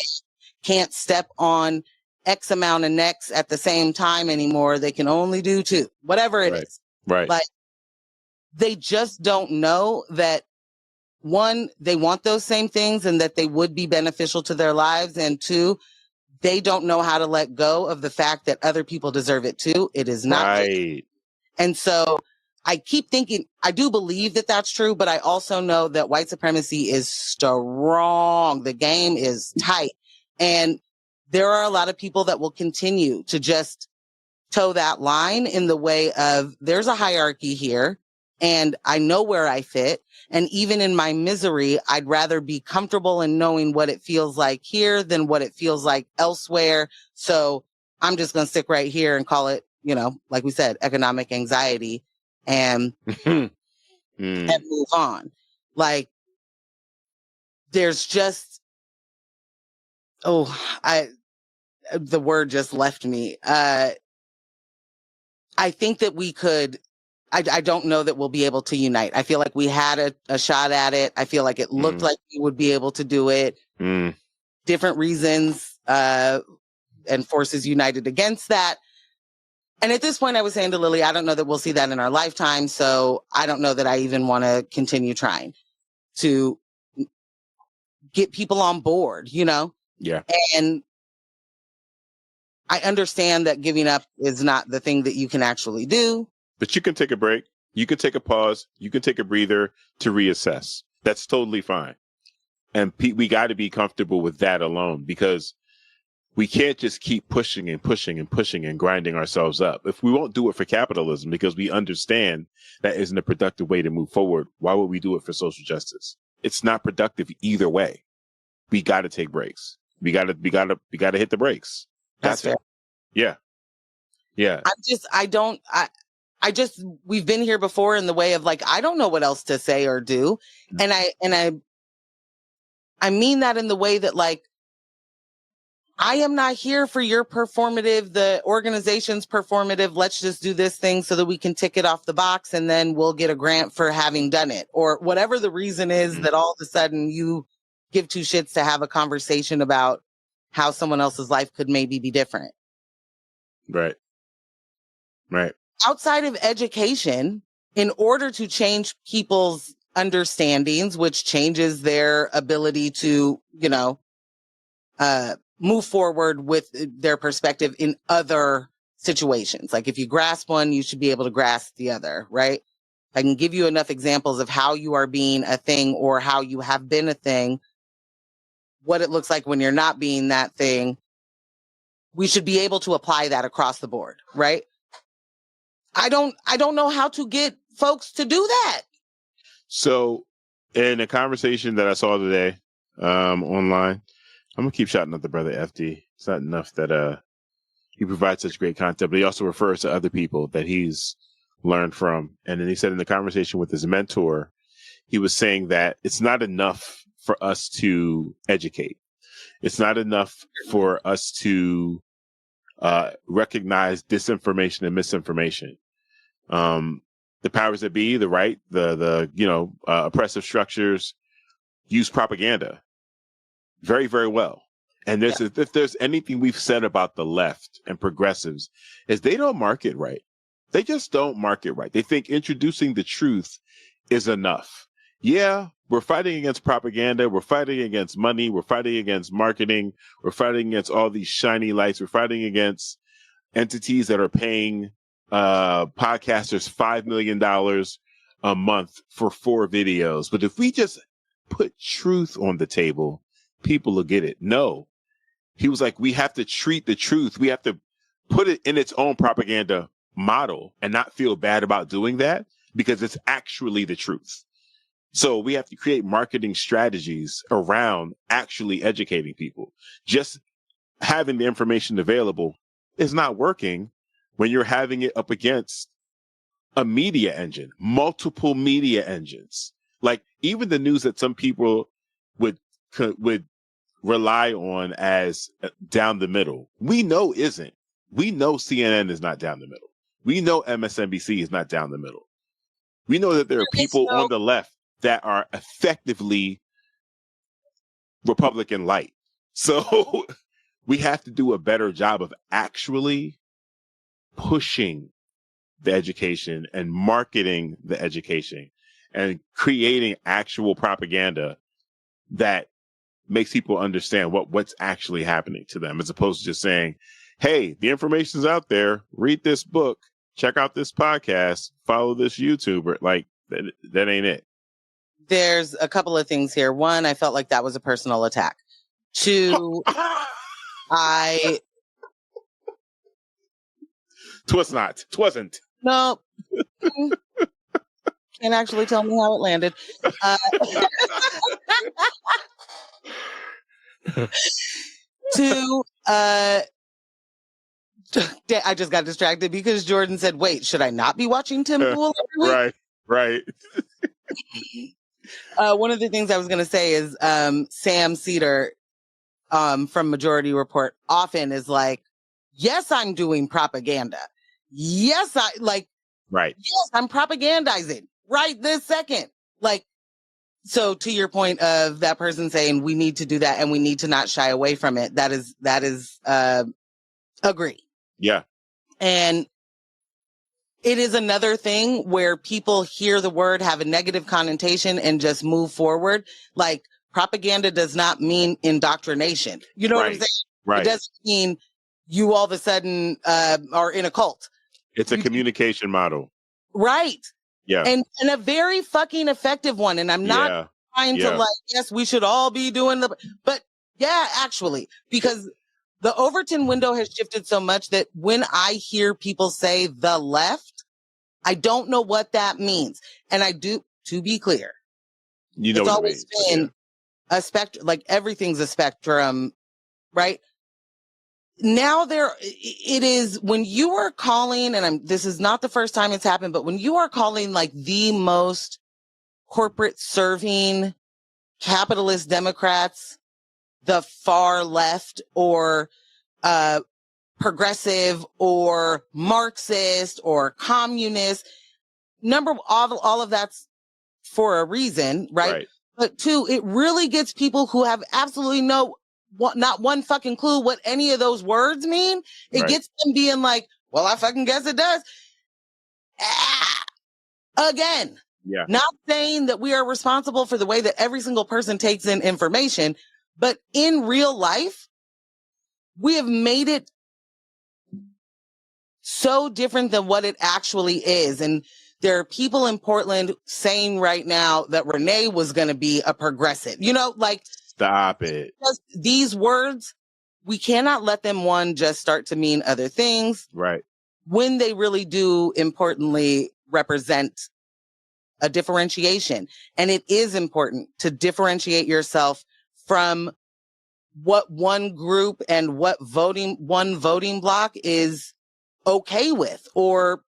can't step on X amount of necks at the same time anymore. They can only do two, whatever it is. Right. Like, they just don't know that, one, they want those same things and that they would be beneficial to their lives. And two, they don't know how to let go of the fact that other people deserve it too. It is not. Right. And so I keep thinking, I do believe that that's true, but I also know that white supremacy is strong. The game is tight. And there are a lot of people that will continue to just toe that line in the way of there's a hierarchy here and I know where I fit. And even in my misery, I'd rather be comfortable in knowing what it feels like here than what it feels like elsewhere. So I'm just going to stick right here and call it, you know, like we said, economic anxiety and, and move on. Like there's just, the word just left me. I think that we could, I don't know that we'll be able to unite. I feel like we had a shot at it. I feel like it looked like we would be able to do it. Different reasons and forces united against that. And at this point, I was saying to Lily, I don't know that we'll see that in our lifetime. So I don't know that I even want to continue trying to get people on board, you know? Yeah. And I understand that giving up is not the thing that you can actually do. But you can take a break. You can take a pause. You can take a breather to reassess. That's totally fine. And we got to be comfortable with that alone because we can't just keep pushing and pushing and pushing and grinding ourselves up. If we won't do it for capitalism because we understand that isn't a productive way to move forward, why would we do it for social justice? It's not productive either way. We got to take breaks. We got to hit the brakes. That's fair. Yeah. Yeah. We've been here before in the way of like, I don't know what else to say or do. And I mean that in the way that like, I am not here for your performative, the organization's performative. Let's just do this thing so that we can tick it off the box and then we'll get a grant for having done it or whatever the reason is that all of a sudden you give two shits to have a conversation about how someone else's life could maybe be different. Right. Outside of education, in order to change people's understandings, which changes their ability to, you know, move forward with their perspective in other situations. Like if you grasp one, you should be able to grasp the other, right? I can give you enough examples of how you are being a thing or how you have been a thing, what it looks like when you're not being that thing. we should be able to apply that across the board, right? I don't know how to get folks to do that. So in a conversation that I saw today online, I'm gonna keep shouting out the brother FD. It's not enough that he provides such great content, but he also refers to other people that he's learned from. And then he said in the conversation with his mentor, he was saying that it's not enough for us to educate. It's not enough for us to recognize disinformation and misinformation. The powers that be, the right, the oppressive structures use propaganda very, very well. And if there's anything we've said about the left and progressives, is they don't market right. They just don't market right. They think introducing the truth is enough. Yeah, we're fighting against propaganda. We're fighting against money. We're fighting against marketing. We're fighting against all these shiny lights. We're fighting against entities that are paying podcasters $5 million a month for 4 videos. But if we just put truth on the table, people will get it. No. He was like, we have to treat the truth. We have to put it in its own propaganda model and not feel bad about doing that because it's actually the truth. So we have to create marketing strategies around actually educating people. Just having the information available is not working when you're having it up against a media engine, multiple media engines. Like even the news that some people would rely on as down the middle, we know isn't. We know CNN is not down the middle. We know MSNBC is not down the middle. We know that there are people on the left that are effectively Republican light. So we have to do a better job of actually pushing the education and marketing the education and creating actual propaganda that makes people understand what's actually happening to them, as opposed to just saying, hey, the information's out there. Read this book, check out this podcast, follow this YouTuber. Like that ain't it. There's a couple of things here. One, I felt like that was a personal attack. Two, Twasn't. No. Can't actually tell me how it landed. Two, I just got distracted because Jordan said, wait, should I not be watching Tim Pool every week? Right. One of the things I was going to say is Sam Cedar from Majority Report often is like, yes, I'm doing propaganda. Yes, right. Yes, I'm propagandizing right this second. Like, so to your point of that person saying we need to do that and we need to not shy away from it. That is agree. Yeah. And it is another thing where people hear the word, have a negative connotation and just move forward. Like propaganda does not mean indoctrination. You know what I'm saying? Right. It doesn't mean you all of a sudden are in a cult. It's a communication model. Right. Yeah. And a very fucking effective one. And I'm not trying to like, yes, we should all be doing but yeah, actually, because the Overton window has shifted so much that when I hear people say the left, I don't know what that means. And I do, to be clear, it's always been a spectrum, like everything's a spectrum, right? Now it is when you are calling, and this is not the first time it's happened, but when you are calling like the most corporate serving capitalist Democrats, the far left or, progressive or Marxist or communist, all of that's for a reason, right? But two, it really gets people who have absolutely not one fucking clue what any of those words mean. It gets them being like, well, I fucking guess it does. Again, not saying that we are responsible for the way that every single person takes in information, but in real life, we have made it so different than what it actually is. And there are people in Portland saying right now that Renee was going to be a progressive, like, stop it. These words we cannot let them, one, just start to mean other things. Right. When they really do, importantly, represent a differentiation. And it is important to differentiate yourself from what one group and what one voting block is okay with or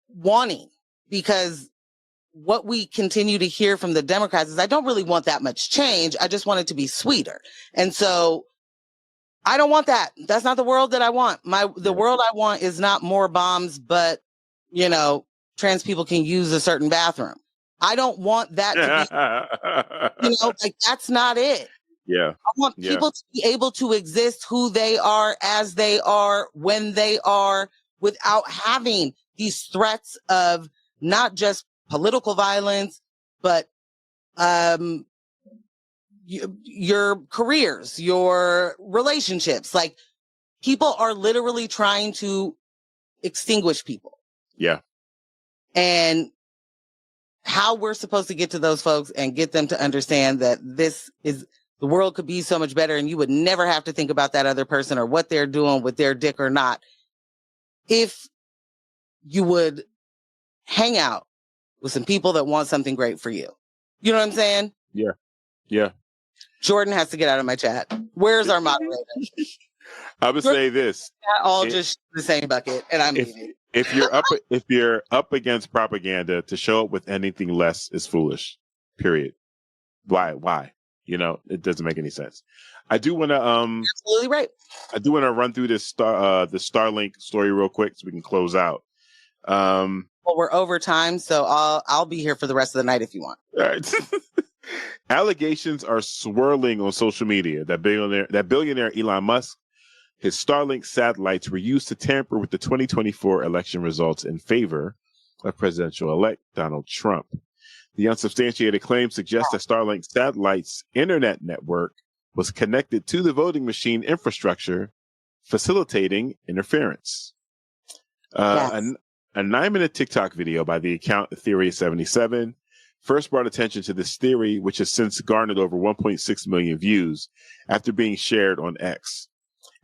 wanting, because what we continue to hear from the Democrats is, I don't really want that much change. I just want it to be sweeter. And so I don't want that. That's not the world that I want. The world I want is not more bombs, but, trans people can use a certain bathroom. I don't want that to be, like, that's not it. Yeah. I want people to be able to exist who they are, as they are, when they are, without having these threats of not just political violence, but your careers, your relationships. Like, people are literally trying to extinguish people. Yeah. And how we're supposed to get to those folks and get them to understand that the world could be so much better, and you would never have to think about that other person or what they're doing with their dick or not, if you would hang out with some people that want something great for you. You know what I'm saying? Yeah. Yeah. Jordan has to get out of my chat. Where's our moderator? I would say this. All just the same bucket, and I'm leaving. If you're up against propaganda, to show up with anything less is foolish. Period. Why? It doesn't make any sense. I do want to absolutely right. I do want to run through this the Starlink story real quick so we can close out. Well, we're over time, so I'll be here for the rest of the night if you want. All right. Allegations are swirling on social media that billionaire Elon Musk, his Starlink satellites were used to tamper with the 2024 election results in favor of presidential-elect Donald Trump. The unsubstantiated claim suggests that Starlink satellites' internet network was connected to the voting machine infrastructure, facilitating interference. Yes. A 9-minute TikTok video by the account Theory77 first brought attention to this theory, which has since garnered over 1.6 million views after being shared on X.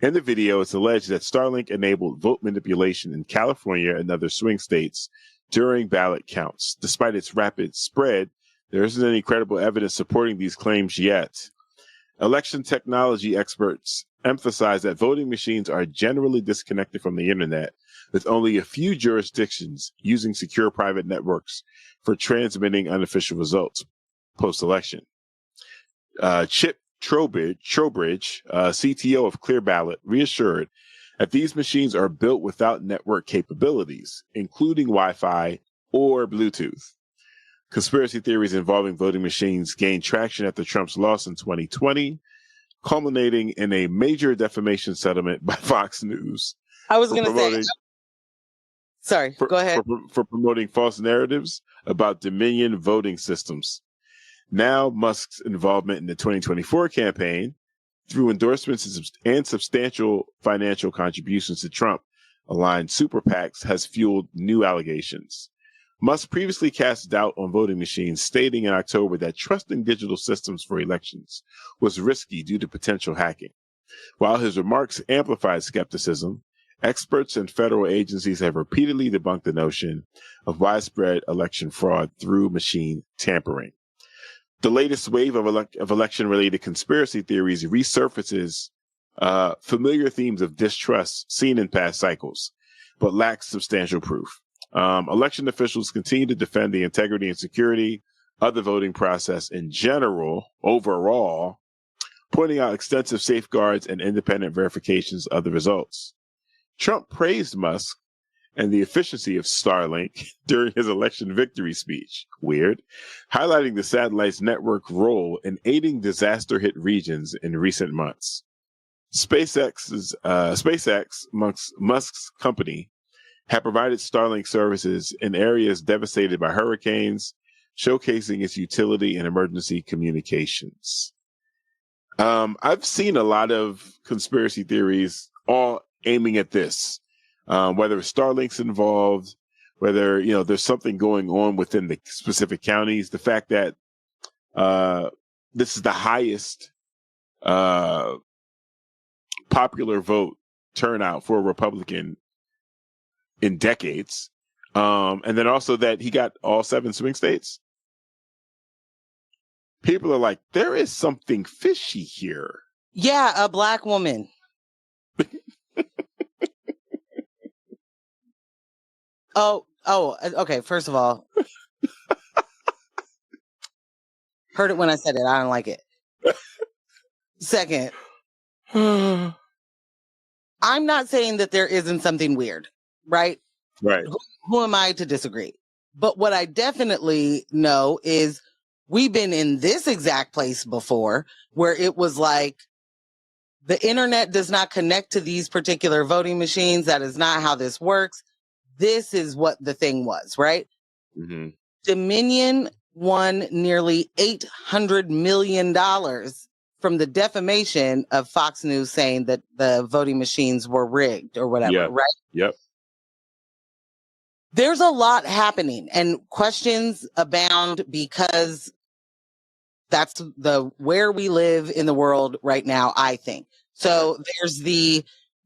In the video, it's alleged that Starlink enabled vote manipulation in California and other swing states during ballot counts. Despite its rapid spread, there isn't any credible evidence supporting these claims yet. Election technology experts emphasize that voting machines are generally disconnected from the internet, with only a few jurisdictions using secure private networks for transmitting unofficial results post-election. Chip Trowbridge, CTO of Clear Ballot, reassured that these machines are built without network capabilities, including Wi-Fi or Bluetooth. Conspiracy theories involving voting machines gained traction after Trump's loss in 2020, culminating in a major defamation settlement by Fox News. I was going to say, sorry, go ahead. For promoting false narratives about Dominion voting systems. Now, Musk's involvement in the 2024 campaign, through endorsements and substantial financial contributions to Trump-aligned super PACs, has fueled new allegations. Musk previously cast doubt on voting machines, stating in October that trusting digital systems for elections was risky due to potential hacking. While his remarks amplified skepticism, experts and federal agencies have repeatedly debunked the notion of widespread election fraud through machine tampering. The latest wave of election-related conspiracy theories resurfaces familiar themes of distrust seen in past cycles, but lacks substantial proof. Election officials continue to defend the integrity and security of the voting process in general, overall, pointing out extensive safeguards and independent verifications of the results. Trump praised Musk and the efficiency of Starlink during his election victory speech. Weird. Highlighting the satellite's network role in aiding disaster-hit regions in recent months. SpaceX, Musk's company, had provided Starlink services in areas devastated by hurricanes, showcasing its utility in emergency communications. I've seen a lot of conspiracy theories all aiming at this. Whether Starlink's involved, whether, there's something going on within the specific counties, the fact that this is the highest popular vote turnout for a Republican in decades. And then also that he got all 7 swing states. People are like, there is something fishy here. Yeah, a black woman. Oh, okay. First of all, heard it when I said it. I don't like it. Second, I'm not saying that there isn't something weird, right? Right. Who am I to disagree? But what I definitely know is we've been in this exact place before where it was like the internet does not connect to these particular voting machines. That is not how this works. This is what the thing was, right? Mm-hmm. Dominion won nearly $800 million from the defamation of Fox News saying that the voting machines were rigged or whatever, right? Yep. There's a lot happening and questions abound because that's where we live in the world right now, I think. So there's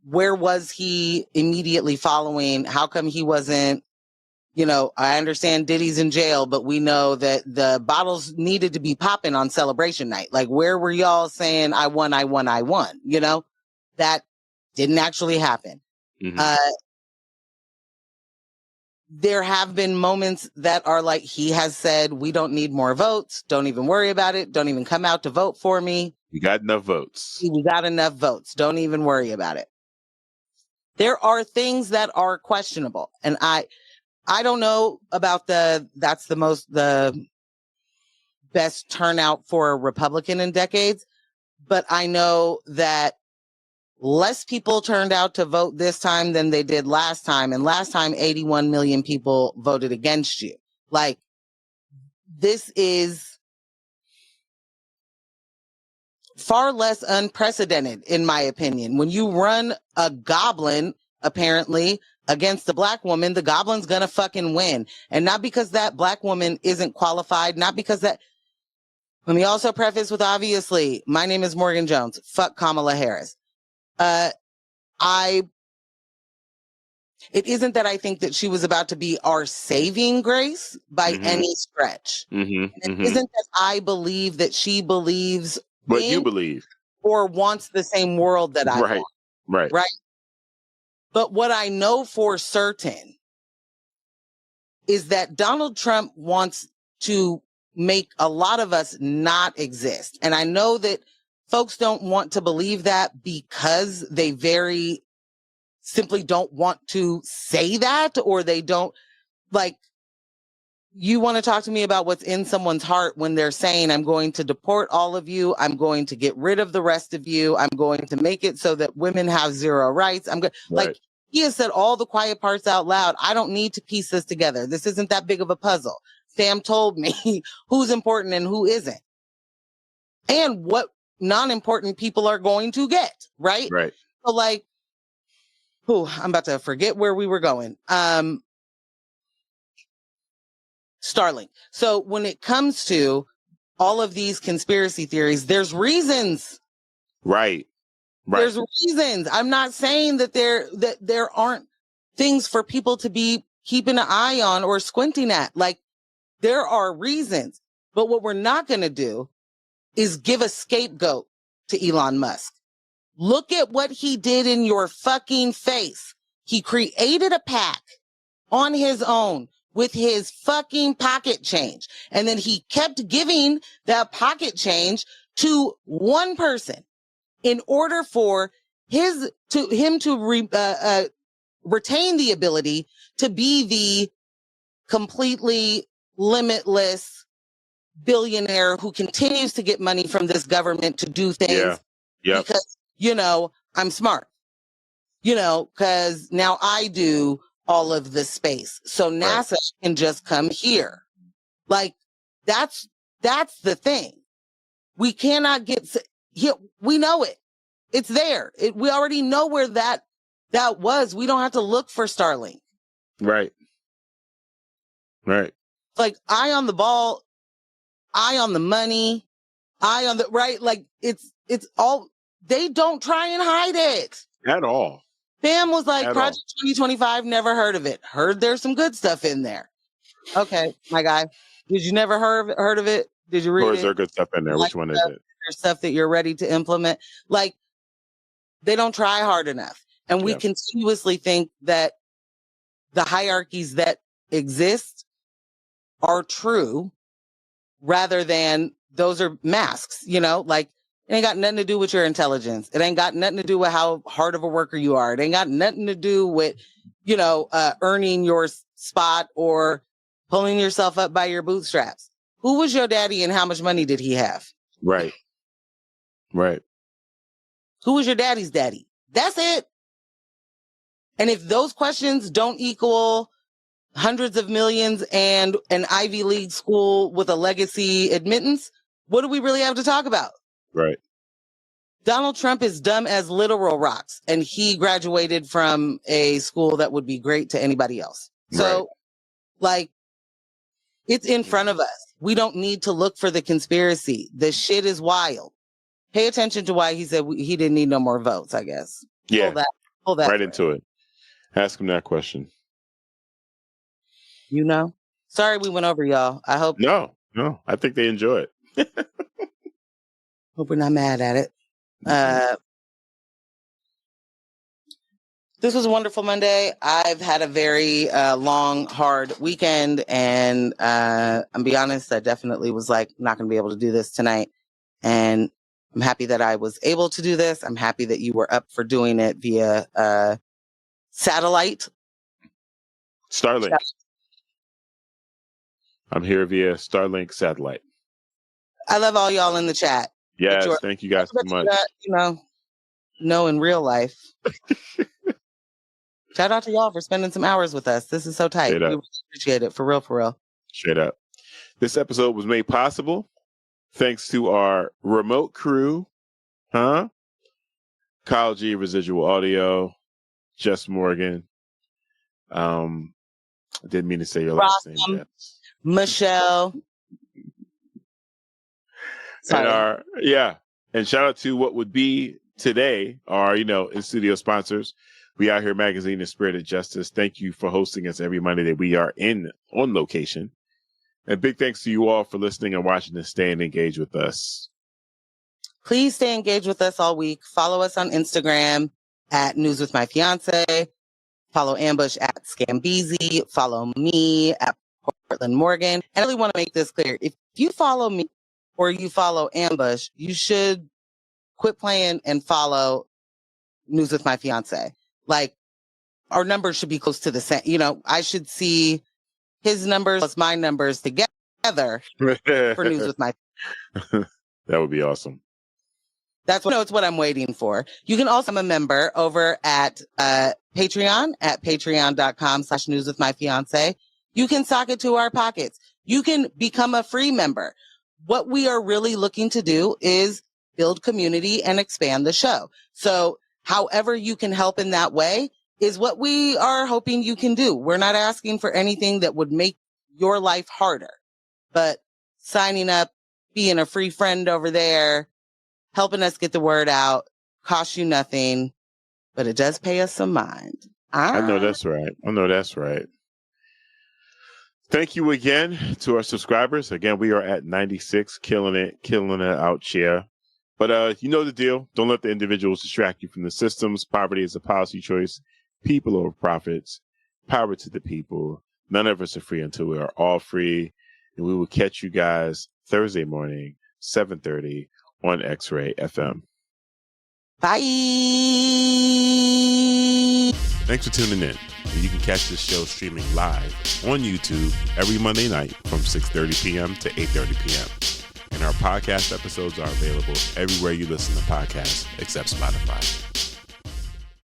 where was he immediately following? How come he wasn't, I understand Diddy's in jail, but we know that the bottles needed to be popping on celebration night. Like, where were y'all saying, I won? That didn't actually happen. Mm-hmm. There have been moments that are like, he has said, we don't need more votes. Don't even worry about it. Don't even come out to vote for me. We got enough votes. We got enough votes. Don't even worry about it. There are things that are questionable. And I don't know about that's the best turnout for a Republican in decades, but I know that less people turned out to vote this time than they did last time. And last time, 81 million people voted against you. Like, this is far less unprecedented, in my opinion. When you run a goblin, apparently, against a black woman, the goblin's gonna fucking win. And not because that black woman isn't qualified, not because that. Let me also preface with, obviously, my name is Morgan Jones. Fuck Kamala Harris. It isn't that I think that she was about to be our saving grace by any stretch. It isn't that I believe that she believes what you believe or wants the same world that I want. Right. But what I know for certain is that Donald Trump wants to make a lot of us not exist. And I know that folks don't want to believe that because they very simply don't want to say that, or they don't like, you want to talk to me about what's in someone's heart when they're saying, I'm going to deport all of you. I'm going to get rid of the rest of you. I'm going to make it so that women have zero rights. Like, he has said all the quiet parts out loud. I don't need to piece this together. This isn't that big of a puzzle. Sam told me who's important and who isn't, and what non-important people are going to get. Right. So like, I'm about to forget where we were going. Starlink. So when it comes to all of these conspiracy theories, there's reasons. Right. There's reasons. I'm not saying that there aren't things for people to be keeping an eye on or squinting at. Like, there are reasons. But what we're not going to do is give a scapegoat to Elon Musk. Look at what he did in your fucking face. He created a pack on his own with his fucking pocket change. And then he kept giving that pocket change to one person in order for him to retain the ability to be the completely limitless billionaire who continues to get money from this government to do things. Because, I'm smart, because now I do all of the space. So NASA can just come here. Like, that's the thing. We cannot get here. We know it. It's there. We already know where that was. We don't have to look for Starlink. Right. Like, eye on the ball, eye on the money, eye on the right. Like, it's all they don't try and hide it. At all. Fam was like, At Project 2025, never heard of it. Heard there's some good stuff in there. Okay, my guy. Did you never heard of it? Did you read Or it? is there good stuff in there? Which one is it? There's stuff that you're ready to implement. Like, they don't try hard enough. And we continuously think that the hierarchies that exist are true rather than those are masks, you know, like it ain't got nothing to do with your intelligence. It ain't got nothing to do with how hard of a worker you are. It ain't got nothing to do with, you know, earning your spot or pulling yourself up by your bootstraps. Who was your daddy and how much money did he have? Right. Right. Who was your daddy's daddy? That's it. And if those questions don't equal hundreds of millions and an Ivy League school with a legacy admittance, what do we really have to talk about? Right. Donald Trump is dumb as literal rocks, and he graduated from a school that would be great to anybody else. So, like, it's in front of us. We don't need to look for the conspiracy. The shit is wild. Pay attention to why he said he didn't need no more votes, I guess. Yeah. Pull that right into it. Ask him that question. You know? Sorry we went over, y'all. I hope. No. I think they enjoy it. Hope we're not mad at it. This was a wonderful Monday. I've had a very long, hard weekend. And I'm be honest, I definitely was like, not going to be able to do this tonight. And I'm happy that I was able to do this. I'm happy that you were up for doing it via satellite. Starlink. I'm here via Starlink satellite. I love all y'all in the chat. Yes, thank you guys so much. You know, in real life. Shout out to y'all for spending some hours with us. This is so tight. We really appreciate it. For real, for real. Straight up. This episode was made possible thanks to our remote crew. Kyle G, Residual Audio, Jess Morgan. I didn't mean to say your last name, Jess. Michelle. Sorry. And shout out to what would be today our, in-studio sponsors. We Out Here Magazine and Spirit of Justice. Thank you for hosting us every Monday that we are on location. And big thanks to you all for listening and watching and staying engaged with us. Please stay engaged with us all week. Follow us on Instagram at News with My Fiance. Follow Ambush at Scambeezy. Follow me at Portland Morgan. And I really want to make this clear. If you follow me or you follow Ambush, you should quit playing and follow News with My Fiance. Like, our numbers should be close to the same. I should see his numbers plus my numbers together for News with My Fiance. That would be awesome. It's what I'm waiting for. You can also become a member over at Patreon at patreon.com/newswithmyfiance. You can sock it to our pockets. You can become a free member. What we are really looking to do is build community and expand the show. So however you can help in that way is what we are hoping you can do. We're not asking for anything that would make your life harder, but signing up, being a free friend over there, helping us get the word out, costs you nothing, but it does pay us some mind. I know that's right. Thank you again to our subscribers. Again, we are at 96, killing it out here. But you know the deal. Don't let the individuals distract you from the systems. Poverty is a policy choice. People over profits. Power to the people. None of us are free until we are all free. And we will catch you guys Thursday morning, 7:30 on X-Ray FM. Bye. Thanks for tuning in. And you can catch this show streaming live on YouTube every Monday night from 6:30 p.m. to 8:30 p.m. And our podcast episodes are available everywhere you listen to podcasts except Spotify.